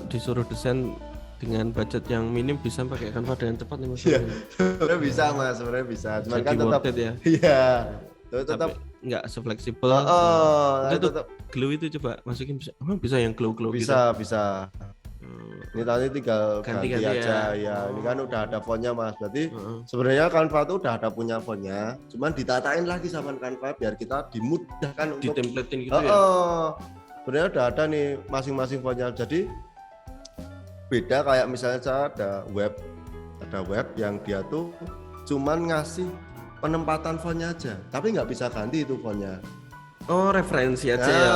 disuruh desain dengan budget yang minim bisa pakai Canva dengan cepat nih mas. Iya. Sebenarnya bisa, Mas, sebenarnya bisa. Cuman Jadi kan tetap worth it ya. iya. Tetap Tapi nggak sefleksibel. itu Itu glue itu coba masukin bisa. Emang bisa yang glow gitu. bisa. Ini tadi tinggal ganti Ganti-ganti aja ya. ya. Ini kan udah ada fontnya, Mas. Berarti Heeh. sebenarnya Canva tuh udah ada punya fontnya. Cuman ditatain lagi sama Canva biar kita dimudahkan Di untuk templatein gitu ya. sebenarnya udah ada nih masing-masing fontnya. Jadi beda kayak misalnya saya ada web yang dia tuh cuman ngasih penempatan fontnya aja, tapi nggak bisa ganti itu fontnya. Oh, referensi aja ya.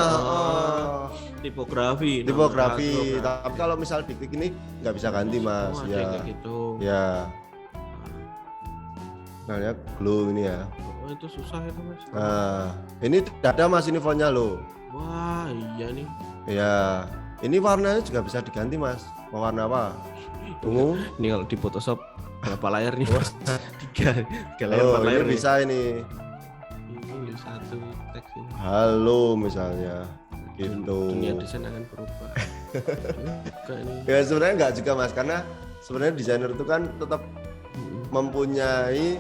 Tipografi. Tipografi. Tapi kalau misal diklik ini nggak bisa ganti mas. Oh, ada Ya. kayak gitu. Ya. Namanya glow ini ya. Oh, itu susah itu mas. Nah, ini tidak ada mas ini fontnya loh. Wah, iya nih. Ya. Ini warnanya juga bisa diganti mas. Mau warna apa? Ungu. Ini kalau di Photoshop berapa layar nih mas? tiga layar, Oh, 4 layar ini nih. bisa ini. Ini satu teks ini. Halo misalnya. Gitu. Dunia desain akan berubah. Juga ini. Ya sebenarnya enggak juga mas, karena sebenarnya desainer itu kan tetap mempunyai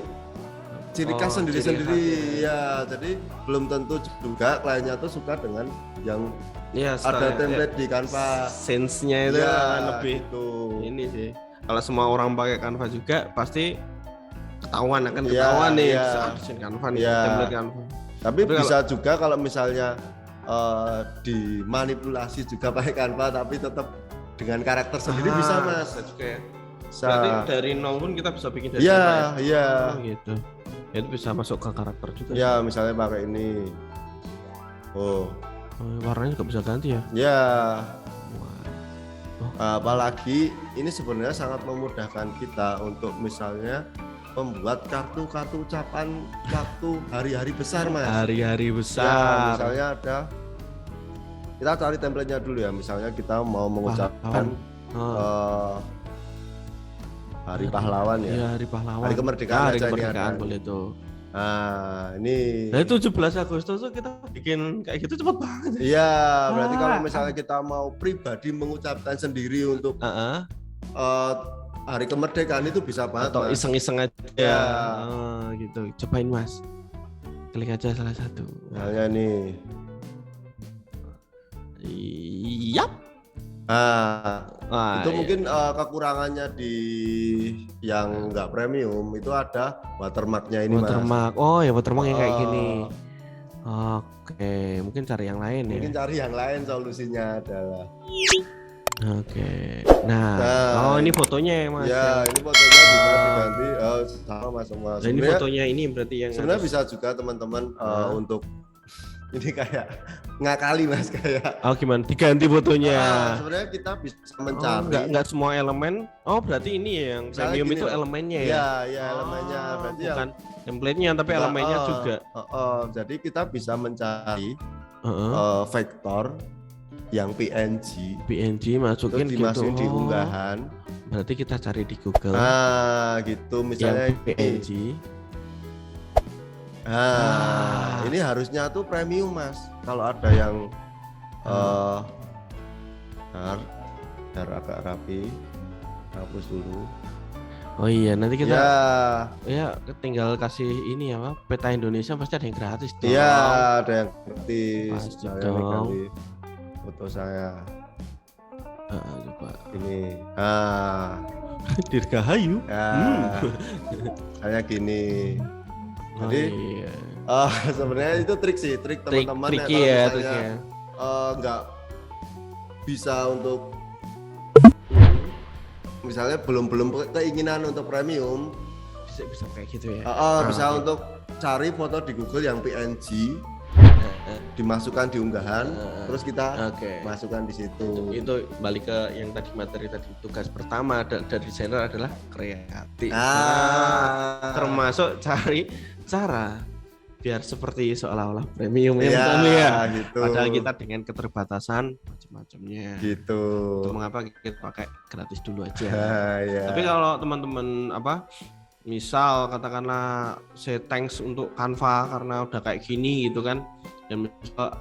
ciri khas Oh, sendiri-sendiri ciri ya. Jadi belum tentu juga kliennya tuh suka dengan yang Ya, ada style- template di Canva. sense-nya itu Ya, akan lebih gitu. ini sih. Kalau semua orang pakai Canva juga pasti ketahuan akan Iya, ketahuan nih iya. desain Canva nih, Iya. template Canva. Tapi Tapi bisa juga kalau misalnya dimanipulasi juga pakai Canva tapi tetap dengan karakter sendiri bisa mas. Bisa juga ya. Bisa. Berarti dari nol pun kita bisa bikin dari Iya, Canva ya? iya. Oh, gitu. Ya, itu bisa masuk ke karakter juga. Ya, misalnya pakai ini. Oh, Warnanya juga bisa ganti ya. ya. Wah. Apalagi ini sebenarnya sangat memudahkan kita untuk misalnya membuat kartu-kartu ucapan waktu hari-hari besar mas. Hari-hari Ya, besar. misalnya ada, kita cari template-nya dulu ya. Misalnya kita mau mengucapkan hari pahlawan ya. Iya, hari pahlawan. Hari kemerdekaan Hari aja ini kemerdekaan ada. boleh tuh. Nah, ini. Nah, 17 Agustus tuh kita bikin kayak gitu cepet banget. Iya, berarti kalau Ah. misalnya kita mau pribadi mengucapkan sendiri untuk Heeh. hari kemerdekaan itu bisa banget Atau mas. iseng-iseng aja. Ya. Gitu. Cobain mas. Klik aja salah satu. Misalnya nih. Yap. Itu mungkin kekurangannya di yang nggak premium itu ada watermarknya ini mas. watermark. Oh ya watermark yang kayak Oh. gini. Oke, mungkin cari yang lain ya. Mungkin cari yang lain solusinya adalah. Oke. Nah, Nah, ini fotonya ya mas. Ya, ini fotonya bisa diganti sama mas semua. Nah, ini fotonya ini berarti yang Sebenarnya harus- bisa juga teman-teman untuk ini kayak ngakali mas kayak. Oh gimana? Diganti fotonya. Sebenarnya kita bisa Oh, mencari. nggak semua elemen. Oh berarti ini yang Misalnya premium gini itu loh. elemennya ya? Iya, iya elemennya. Oh, Berarti bukan template-nya tapi Enggak, elemennya juga. Jadi kita bisa mencari Heeh. vektor yang PNG PNG terus masukin dimasukin gitu. di Oh, unggahan. berarti kita cari di Google Gitu misalnya yang ini. PNG. Ini harusnya tuh premium mas. Kalau ada yang biar agak rapi, hapus dulu. Oh iya, nanti kita Ya, ya tinggal kasih ini ya, Pak. Peta Indonesia pasti ada yang gratis dong. iya ada yang gratis. Pasti Saya dong. ganti foto saya Coba. ini. Dirgahayu. Ya, kayak gini. Oh, Jadi iya. sebenarnya itu trik sih, trik teman-teman Tricky kalau ya, misalnya, triknya. nggak bisa untuk misalnya belum keinginan untuk premium, Bisa kayak gitu ya. bisa oke. untuk cari foto di Google yang PNG, dimasukkan di unggahan, terus kita Oke. masukkan di situ. Itu balik ke yang tadi materi tadi, tugas pertama dari desainer adalah kreatif. Termasuk cari cara biar seperti seolah-olah premium ya, Iya, betul ya. gitu. Padahal kita dengan keterbatasan macam-macamnya. Gitu. Itu mengapa kita pakai gratis dulu aja. Ya. Tapi kalau teman-teman misal katakanlah saya thanks untuk Canva karena udah kayak gini gitu kan, dan misal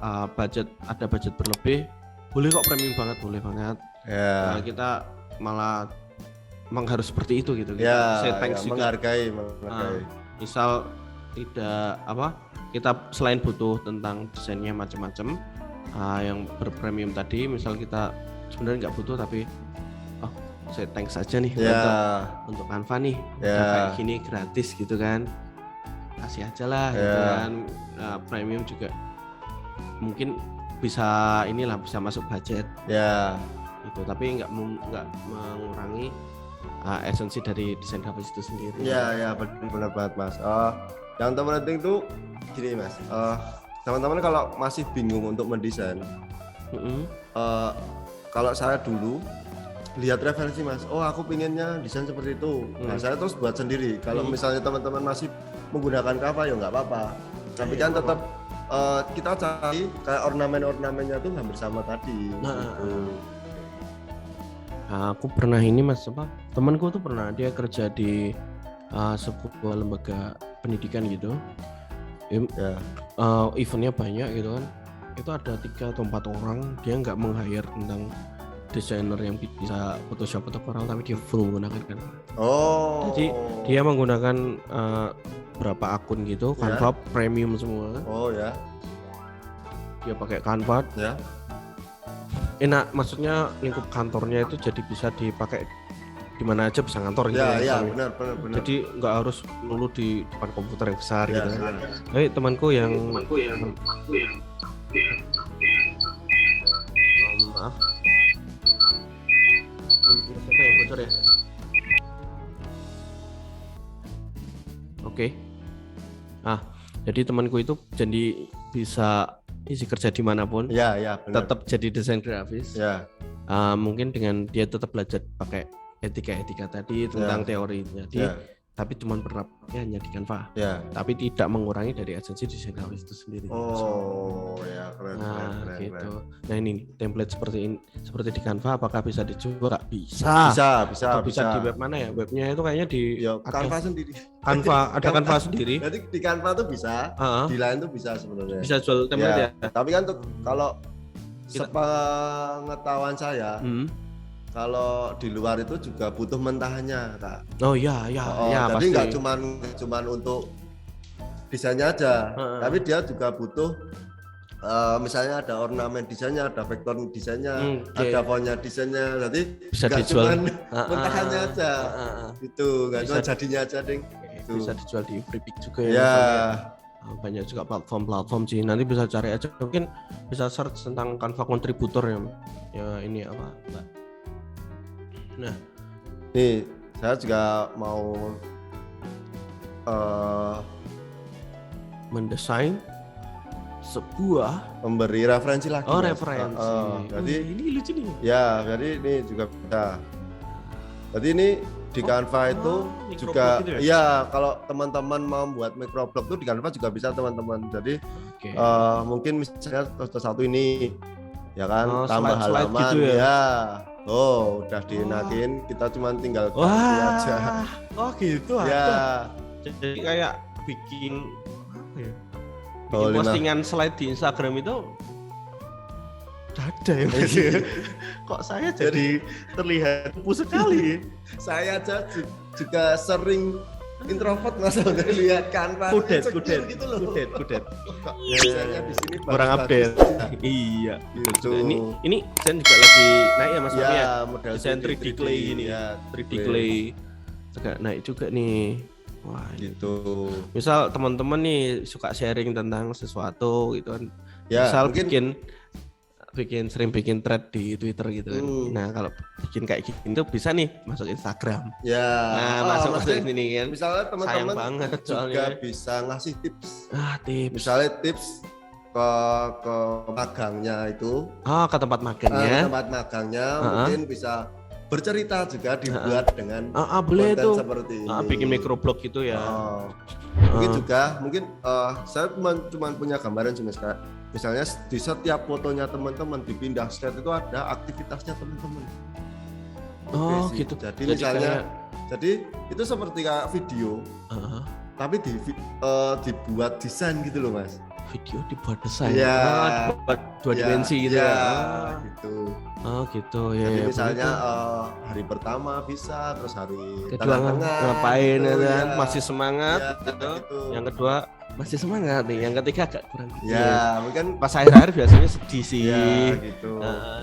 ada budget berlebih, boleh kok premium banget, boleh banget. Ya. Nah, kita malah memang harus seperti itu gitu. Ya, Saya thanks juga. menghargai. Misal tidak kita selain butuh tentang desainnya macam-macam, yang berpremium tadi, misal kita sebenarnya nggak butuh tapi saya thanks aja nih untuk Canva nih, udah kayak gini gratis gitu kan, kasih aja lah gitu kan. Premium juga mungkin bisa bisa masuk budget gitu, tapi nggak mengurangi esensi dari desain grafis itu sendiri. Ya benar banget mas. Yang terpenting tuh gini mas, teman-teman kalau masih bingung untuk mendesain, kalau saya dulu lihat referensi Mas, oh aku pinginnya desain seperti itu. Nah saya terus buat sendiri. Kalau misalnya teman-teman masih menggunakan Canva ya nggak apa-apa. Tapi kan tetap kita cari kayak ornamen-ornamennya tuh hampir sama tadi. Gitu. Nah, aku pernah ini Mas, temanku tuh pernah dia kerja di sebuah lembaga pendidikan gitu. Ya. Eventnya banyak gitu kan. Itu ada 3 atau 4 orang, dia nggak meng-hire tentang desainer yang bisa Photoshop atau orang, tapi dia full menggunakan Canva. Oh. Jadi dia menggunakan berapa akun gitu, Canva premium semua. Oh ya. Dia pakai Canva. Ya. Enak, maksudnya lingkup kantornya itu jadi bisa dipakai di mana aja bisa ngantor gitu. Ya, benar. Jadi nggak harus dulu di depan komputer yang besar Ya, gitu. ya. Tapi temanku yang maaf. Siapa yang bocor ya? Oke. Jadi temanku itu jadi bisa isi kerja dimanapun, Ya, benar. tetap jadi desain grafis. Ya. Mungkin dengan dia tetap belajar pakai etika tadi tentang teorinya. Ya. Tapi cuma penerapannya hanya di Canva. Ya. Tapi tidak mengurangi dari esensi desain grafis itu sendiri. Oh, ya keren. Gitu. Nah ini template seperti di Canva, apakah bisa dicoba? Nggak bisa. Bisa. Atau bisa di web mana ya? Webnya itu kayaknya di Ya, Canva sendiri. Canva, ada Canva sendiri. Jadi di Canva tuh bisa, di lain tuh bisa sebenarnya. Bisa jual template ya. Tapi kan tuh kalau sepengetahuan saya, kalau di luar itu juga butuh mentahannya, Kak. Oh iya, jadi pasti. nggak cuman untuk desainnya aja, tapi dia juga butuh misalnya ada ornamen desainnya, ada vektor desainnya, ada fontnya desainnya, jadi bisa nggak dijual. cuman mentahannya aja, itu nggak cuma Bisa- jadinya aja, ding. Bisa dijual di Freepik juga ya. Ya, Banyak juga platform sih. Nanti bisa cari aja, mungkin bisa search tentang Canva kontributor ya. Ya ini apa, Mbak? Nah, nih saya juga mau mendesain sebuah memberi referensi lagi. Mas. referensi. Jadi ini lucu nih. ya, jadi ini juga bisa. Jadi ini di Canva itu juga, microblog gitu ya kalau teman-teman mau buat microblog tuh di Canva juga bisa teman-teman. Jadi Oke. mungkin misalnya satu ini, ya kan, Oh, tambah slide-slide halaman, gitu ya? Oh, udah dienakin, kita cuma tinggal copy Wah. aja. Oh gitu. Ya, Jadi kayak bikin apa ya? Oh, Bikin Lina. postingan slide di Instagram itu ada ya Mas ya? Kok saya jadi terlihat kupu sekali. saya aja juga sering introvert Mas, udah lihat Canva Kudet insecure gitu loh. kudet. Kok desainnya di sini Kurang bagus-bagus. update. Iya. Gitu. Ini desain juga lagi naik ya Mas Fahmi ya. Ya, model Desain 3D clay ini. ya, 3D clay juga naik juga nih. Wah, gitu. misal teman-teman nih suka sharing tentang sesuatu gitu kan. Ya, Misal mungkin sering bikin thread di Twitter gitu kan. Nah, kalau bikin kayak gitu bisa nih masuk Instagram. ya. Nah, masuk ke maksudnya sini kan. misalnya Sayang teman-teman banget juga soalnya. bisa ngasih tips. Tips. Misalnya tips ke magangnya itu, Ke tempat ke magangnya. tempat magangnya mungkin bisa bercerita juga dibuat dengan Boleh konten tuh. seperti ini. Bikin microblog gitu ya. Mungkin juga, saya cuma punya gambaran cuma sekarang. Misalnya di setiap fotonya teman-teman dipindah slide itu ada aktivitasnya teman-teman. Oke sih. Gitu. Jadi misalnya, jadi itu seperti kayak video, tapi dibuat desain gitu loh Mas. Video dibuat desain. Iya. Dibuat dua dimensi gitu ya. ya. Gitu. Gitu ya. Jadi ya, misalnya begitu. hari pertama bisa, terus hari Kedua tengah-tengah ngapain gitu, ya, ya. masih semangat Ya, gitu. gitu. Yang kedua masih semangat nih. Yang ketiga agak kurang gitu. Ya, mungkin Pas akhir-akhir biasanya sedih sih. ya gitu.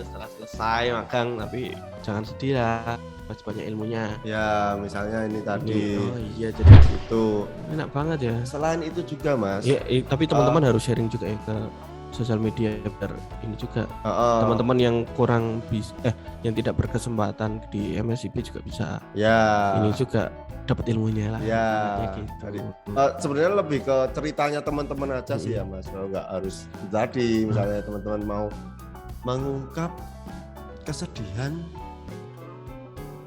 Setelah selesai magang, tapi jangan sedih lah. Masih banyak ilmunya. Ya, misalnya ini tadi. Oh iya, jadi Itu. enak banget ya. Selain itu juga Mas. Ya, tapi teman-teman harus sharing juga ya ke sosial media biar ini juga Heeh. teman-teman yang kurang yang tidak berkesempatan di MSIP juga bisa Ya. ini juga dapat ilmunya lah. Ya. Intinya gitu. Jadi, sebenarnya lebih ke ceritanya teman-teman aja sih ya Mas. Kalau nggak harus tadi misalnya teman-teman mau mengungkap kesedihan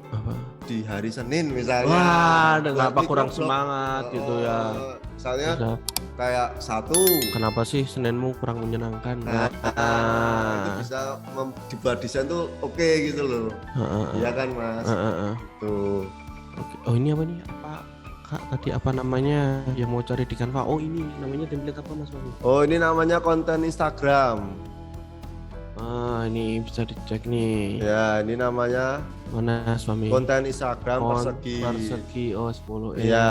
Apa? di hari Senin misalnya. Wah, kenapa Nanti kurang goblok. semangat gitu ya. Misalnya Bisa. kayak satu Kenapa sih Seninmu kurang menyenangkan? itu bisa dibuat desain tuh oke gitu loh. Iya kan Mas? Tuh. Oke. Oh ini apa nih? Apa Kak tadi apa namanya yang mau cari di Canva? Oh ini namanya template apa Mas Wahyu? Oh ini namanya konten Instagram. Ah ini bisa dicek nih. Ya ini namanya Mana Suami? konten Instagram persegi. Persegi oh 10 Iya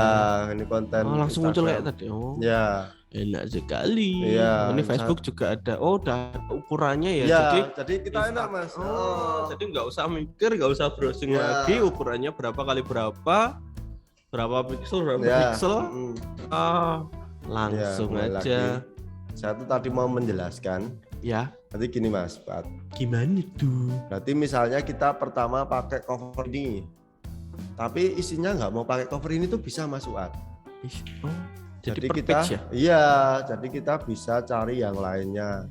ini konten. Oh langsung muncul kayak Instagram. tadi. Oh. Ya. Enak sekali. Iya, Ini bisa. Facebook juga ada. Oh, udah ada ukurannya ya. Ya, Jadi kita enak Mas. jadi nggak usah mikir, nggak usah browsing Ya. lagi. Ukurannya berapa kali berapa pixel, berapa Ya. pixel. mm. Langsung mulai aja. lagi. Saya tuh tadi mau menjelaskan. Ya. Nanti gini Mas, Pat. Gimana tuh? Berarti misalnya kita pertama pakai cover ini, tapi isinya nggak mau pakai cover ini tuh bisa Mas Fuad. Oh, jadi per kita, page ya? iya, jadi kita bisa cari yang lainnya.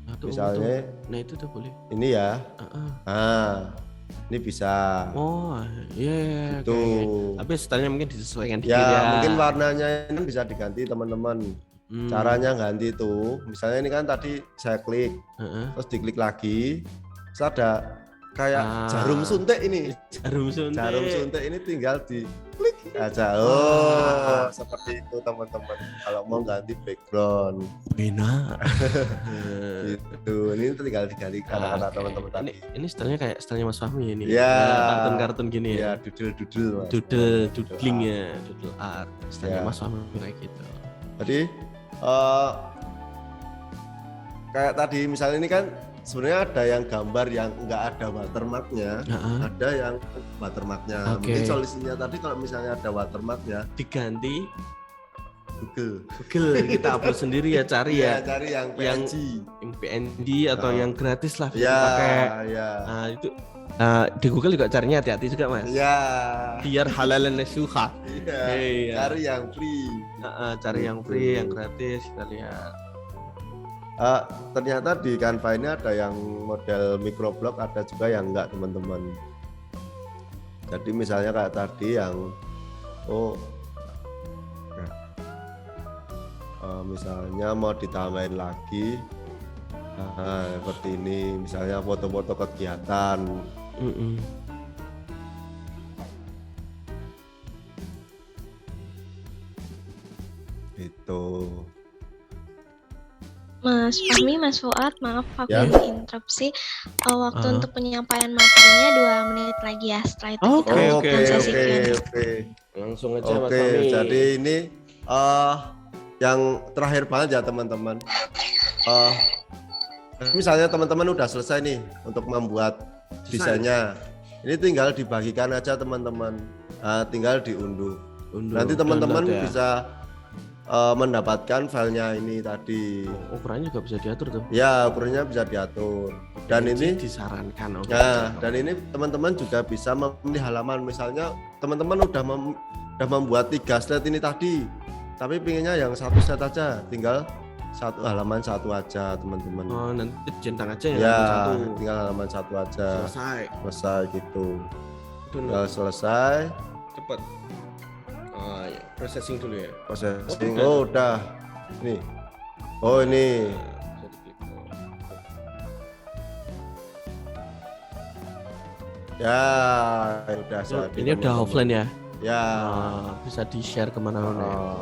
Nah, tuh, Misalnya nah itu tuh boleh. ini ya, nah ini bisa. Oh, iya. Tuh. Okay. Tapi stylenya mungkin disesuaikan dikit Ya, ya. mungkin warnanya ini bisa diganti teman-teman. Caranya ganti tuh, misalnya ini kan tadi saya klik, terus diklik lagi, terus ada kayak jarum suntik ini. Jarum suntik ini tinggal diklik aja. Oh, seperti itu teman-teman. Kalau mau ganti background, enak. gitu. Ini tinggal diganti kata-kata teman-teman tadi. Ini stylenya kayak stylenya Mas Fahmi ini. Ya. Kartun-kartun gini Ya, ya. doodle. Mas. Doodling ya, doodle art. Stylenya Ya. Mas Fahmi kayak gitu. Jadi kayak tadi misalnya ini kan sebenarnya ada yang gambar yang enggak ada watermarknya, ada yang watermarknya. Oke. Mungkin solusinya tadi kalau misalnya ada watermarknya Diganti Google kita upload sendiri ya, cari ya. cari yang PNG. Yang PNG atau yang gratis lah bisa Ya, dipakai. ya. Nah, itu di Google juga carinya hati-hati juga Mas. Ya. Biar halalan nasuha. Iya. Iya. Cari yang free. Cari yang free, yang gratis kita lihat. Ternyata di Canva ini ada yang model microblog, ada juga yang enggak teman-teman. Jadi misalnya kayak tadi yang misalnya mau ditambahin lagi seperti ini, misalnya foto-foto kegiatan. Itu Mas Fahmi, Mas Fuad, maaf aku Ya. interupsi. Waktu untuk penyampaian materinya 2 menit lagi ya. Setelah itu kita Oke, lanjutkan sesi Q&A. oke. Langsung aja Mas Oke, Fahmi. jadi ini yang terakhir banget ya teman-teman. Misalnya teman-teman udah selesai nih untuk membuat desainnya. Ini tinggal dibagikan aja teman-teman. Tinggal diunduh. Nanti teman-teman download ya. bisa mendapatkan filenya ini tadi. Ukurannya juga bisa diatur tuh. Ya, ukurannya bisa diatur. Dan ini disarankan. Nah, dan ini teman-teman juga bisa memilih halaman. Misalnya teman-teman udah membuat 3 slide ini tadi, tapi pinginnya yang 1 slide aja, tinggal 1 halaman 1 aja teman-teman. Oh, nanti centang aja ya. Ya, satu. tinggal halaman 1 aja. Selesai. Gitu. Itu Tinggal selesai. cepet. Ya, processing dulu ya. Processing. Oh, udah. Nih. Oh, ini. Ya, udah saya Ini udah offline ya. Ya. Bisa di-share kemana-mana.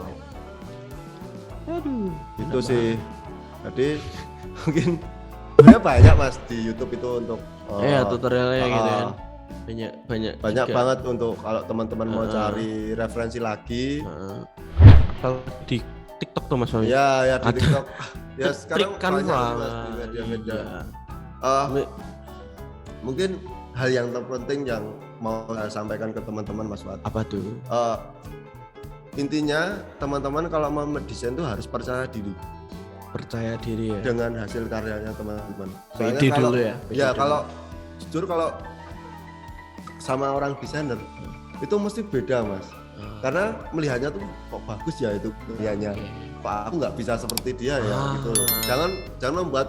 Aduh, Itu sih. Jadi mungkin sebenarnya banyak Mas di YouTube itu untuk tutorialnya gitu kan. Banyak juga. banget untuk kalau teman-teman mau cari referensi lagi. Kalau di TikTok tuh Mas Fahmi. Ya di Ada. TikTok. Ya sekarang Trik kan banyak Mas di media-media. Mungkin hal yang terpenting yang mau saya sampaikan ke teman-teman Mas Wat. Apa tuh? Intinya teman-teman kalau mau mendesain tuh harus percaya diri. percaya diri ya. dengan hasil karyanya teman-teman. Soalnya Pede kalau- dulu ya. pede Ya dulu. kalau jujur kalau sama orang desainer itu mesti beda mas, karena melihatnya tuh kok bagus ya itu karyanya, Oke. kok aku nggak bisa seperti dia ya Ah. gitu. Jangan membuat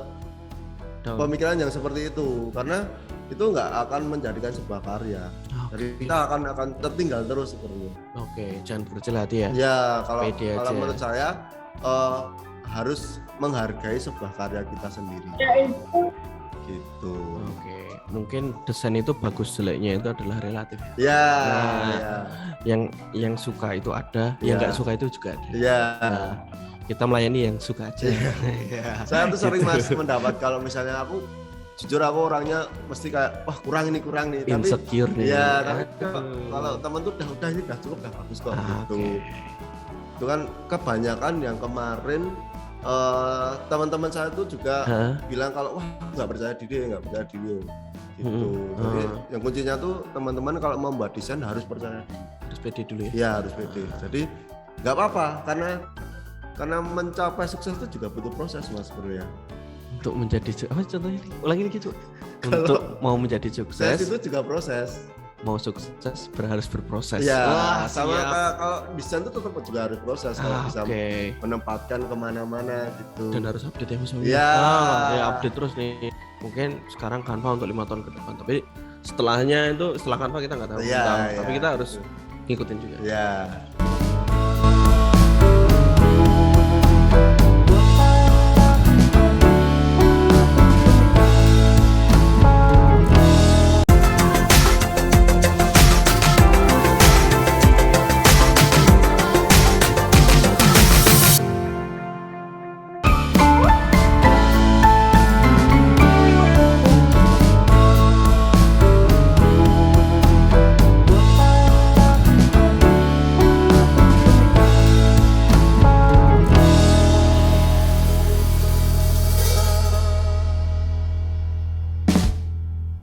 Down. pemikiran yang seperti itu, karena itu nggak akan menjadikan sebuah karya. Oke. Jadi kita akan tertinggal terus sepertinya. Oke, jangan berkecil hati ya. Ya kalau Pede aja. menurut saya harus menghargai sebuah karya kita sendiri. Gitu. Oke, mungkin desain itu bagus jeleknya itu adalah relatif. Ya, Nah, ya, Yang suka itu ada, Ya. yang nggak suka itu juga ada. ya. Nah, kita melayani yang suka aja. Iya. Saya tuh sering mas mendapat kalau misalnya aku jujur aku orangnya mesti kayak wah kurang nih tapi Insecure nih. ya tapi Aduh. kalau temen tuh udah ini udah cukup udah bagus kok Ah, gitu. oke. Itu kan kebanyakan yang kemarin teman-teman saya tuh juga Hah? bilang kalau wah nggak percaya diri gitu. Jadi yang kuncinya tuh teman-teman kalau mau membuat desain harus percaya diri. Harus pede dulu ya. Ya harus pede. Jadi nggak apa-apa karena mencapai sukses itu juga butuh proses mas sebenarnya. Untuk menjadi apa contohnya? Ulangi lagi Cuk. Kalau- Untuk mau menjadi Sukses sukses, itu juga proses. mau sukses harus berproses. Ya, Wah, sama siap. kayak kalau desain itu tetap juga harus proses kalau bisa Oke. menempatkan kemana-mana gitu. Dan harus update ya Mas. Ya. Ya update terus nih. Mungkin sekarang Canva untuk 5 tahun ke depan, tapi setelahnya itu setelah Canva kita nggak tahu. Ya, tentang, ya, tapi kita harus gitu. ngikutin juga. Ya,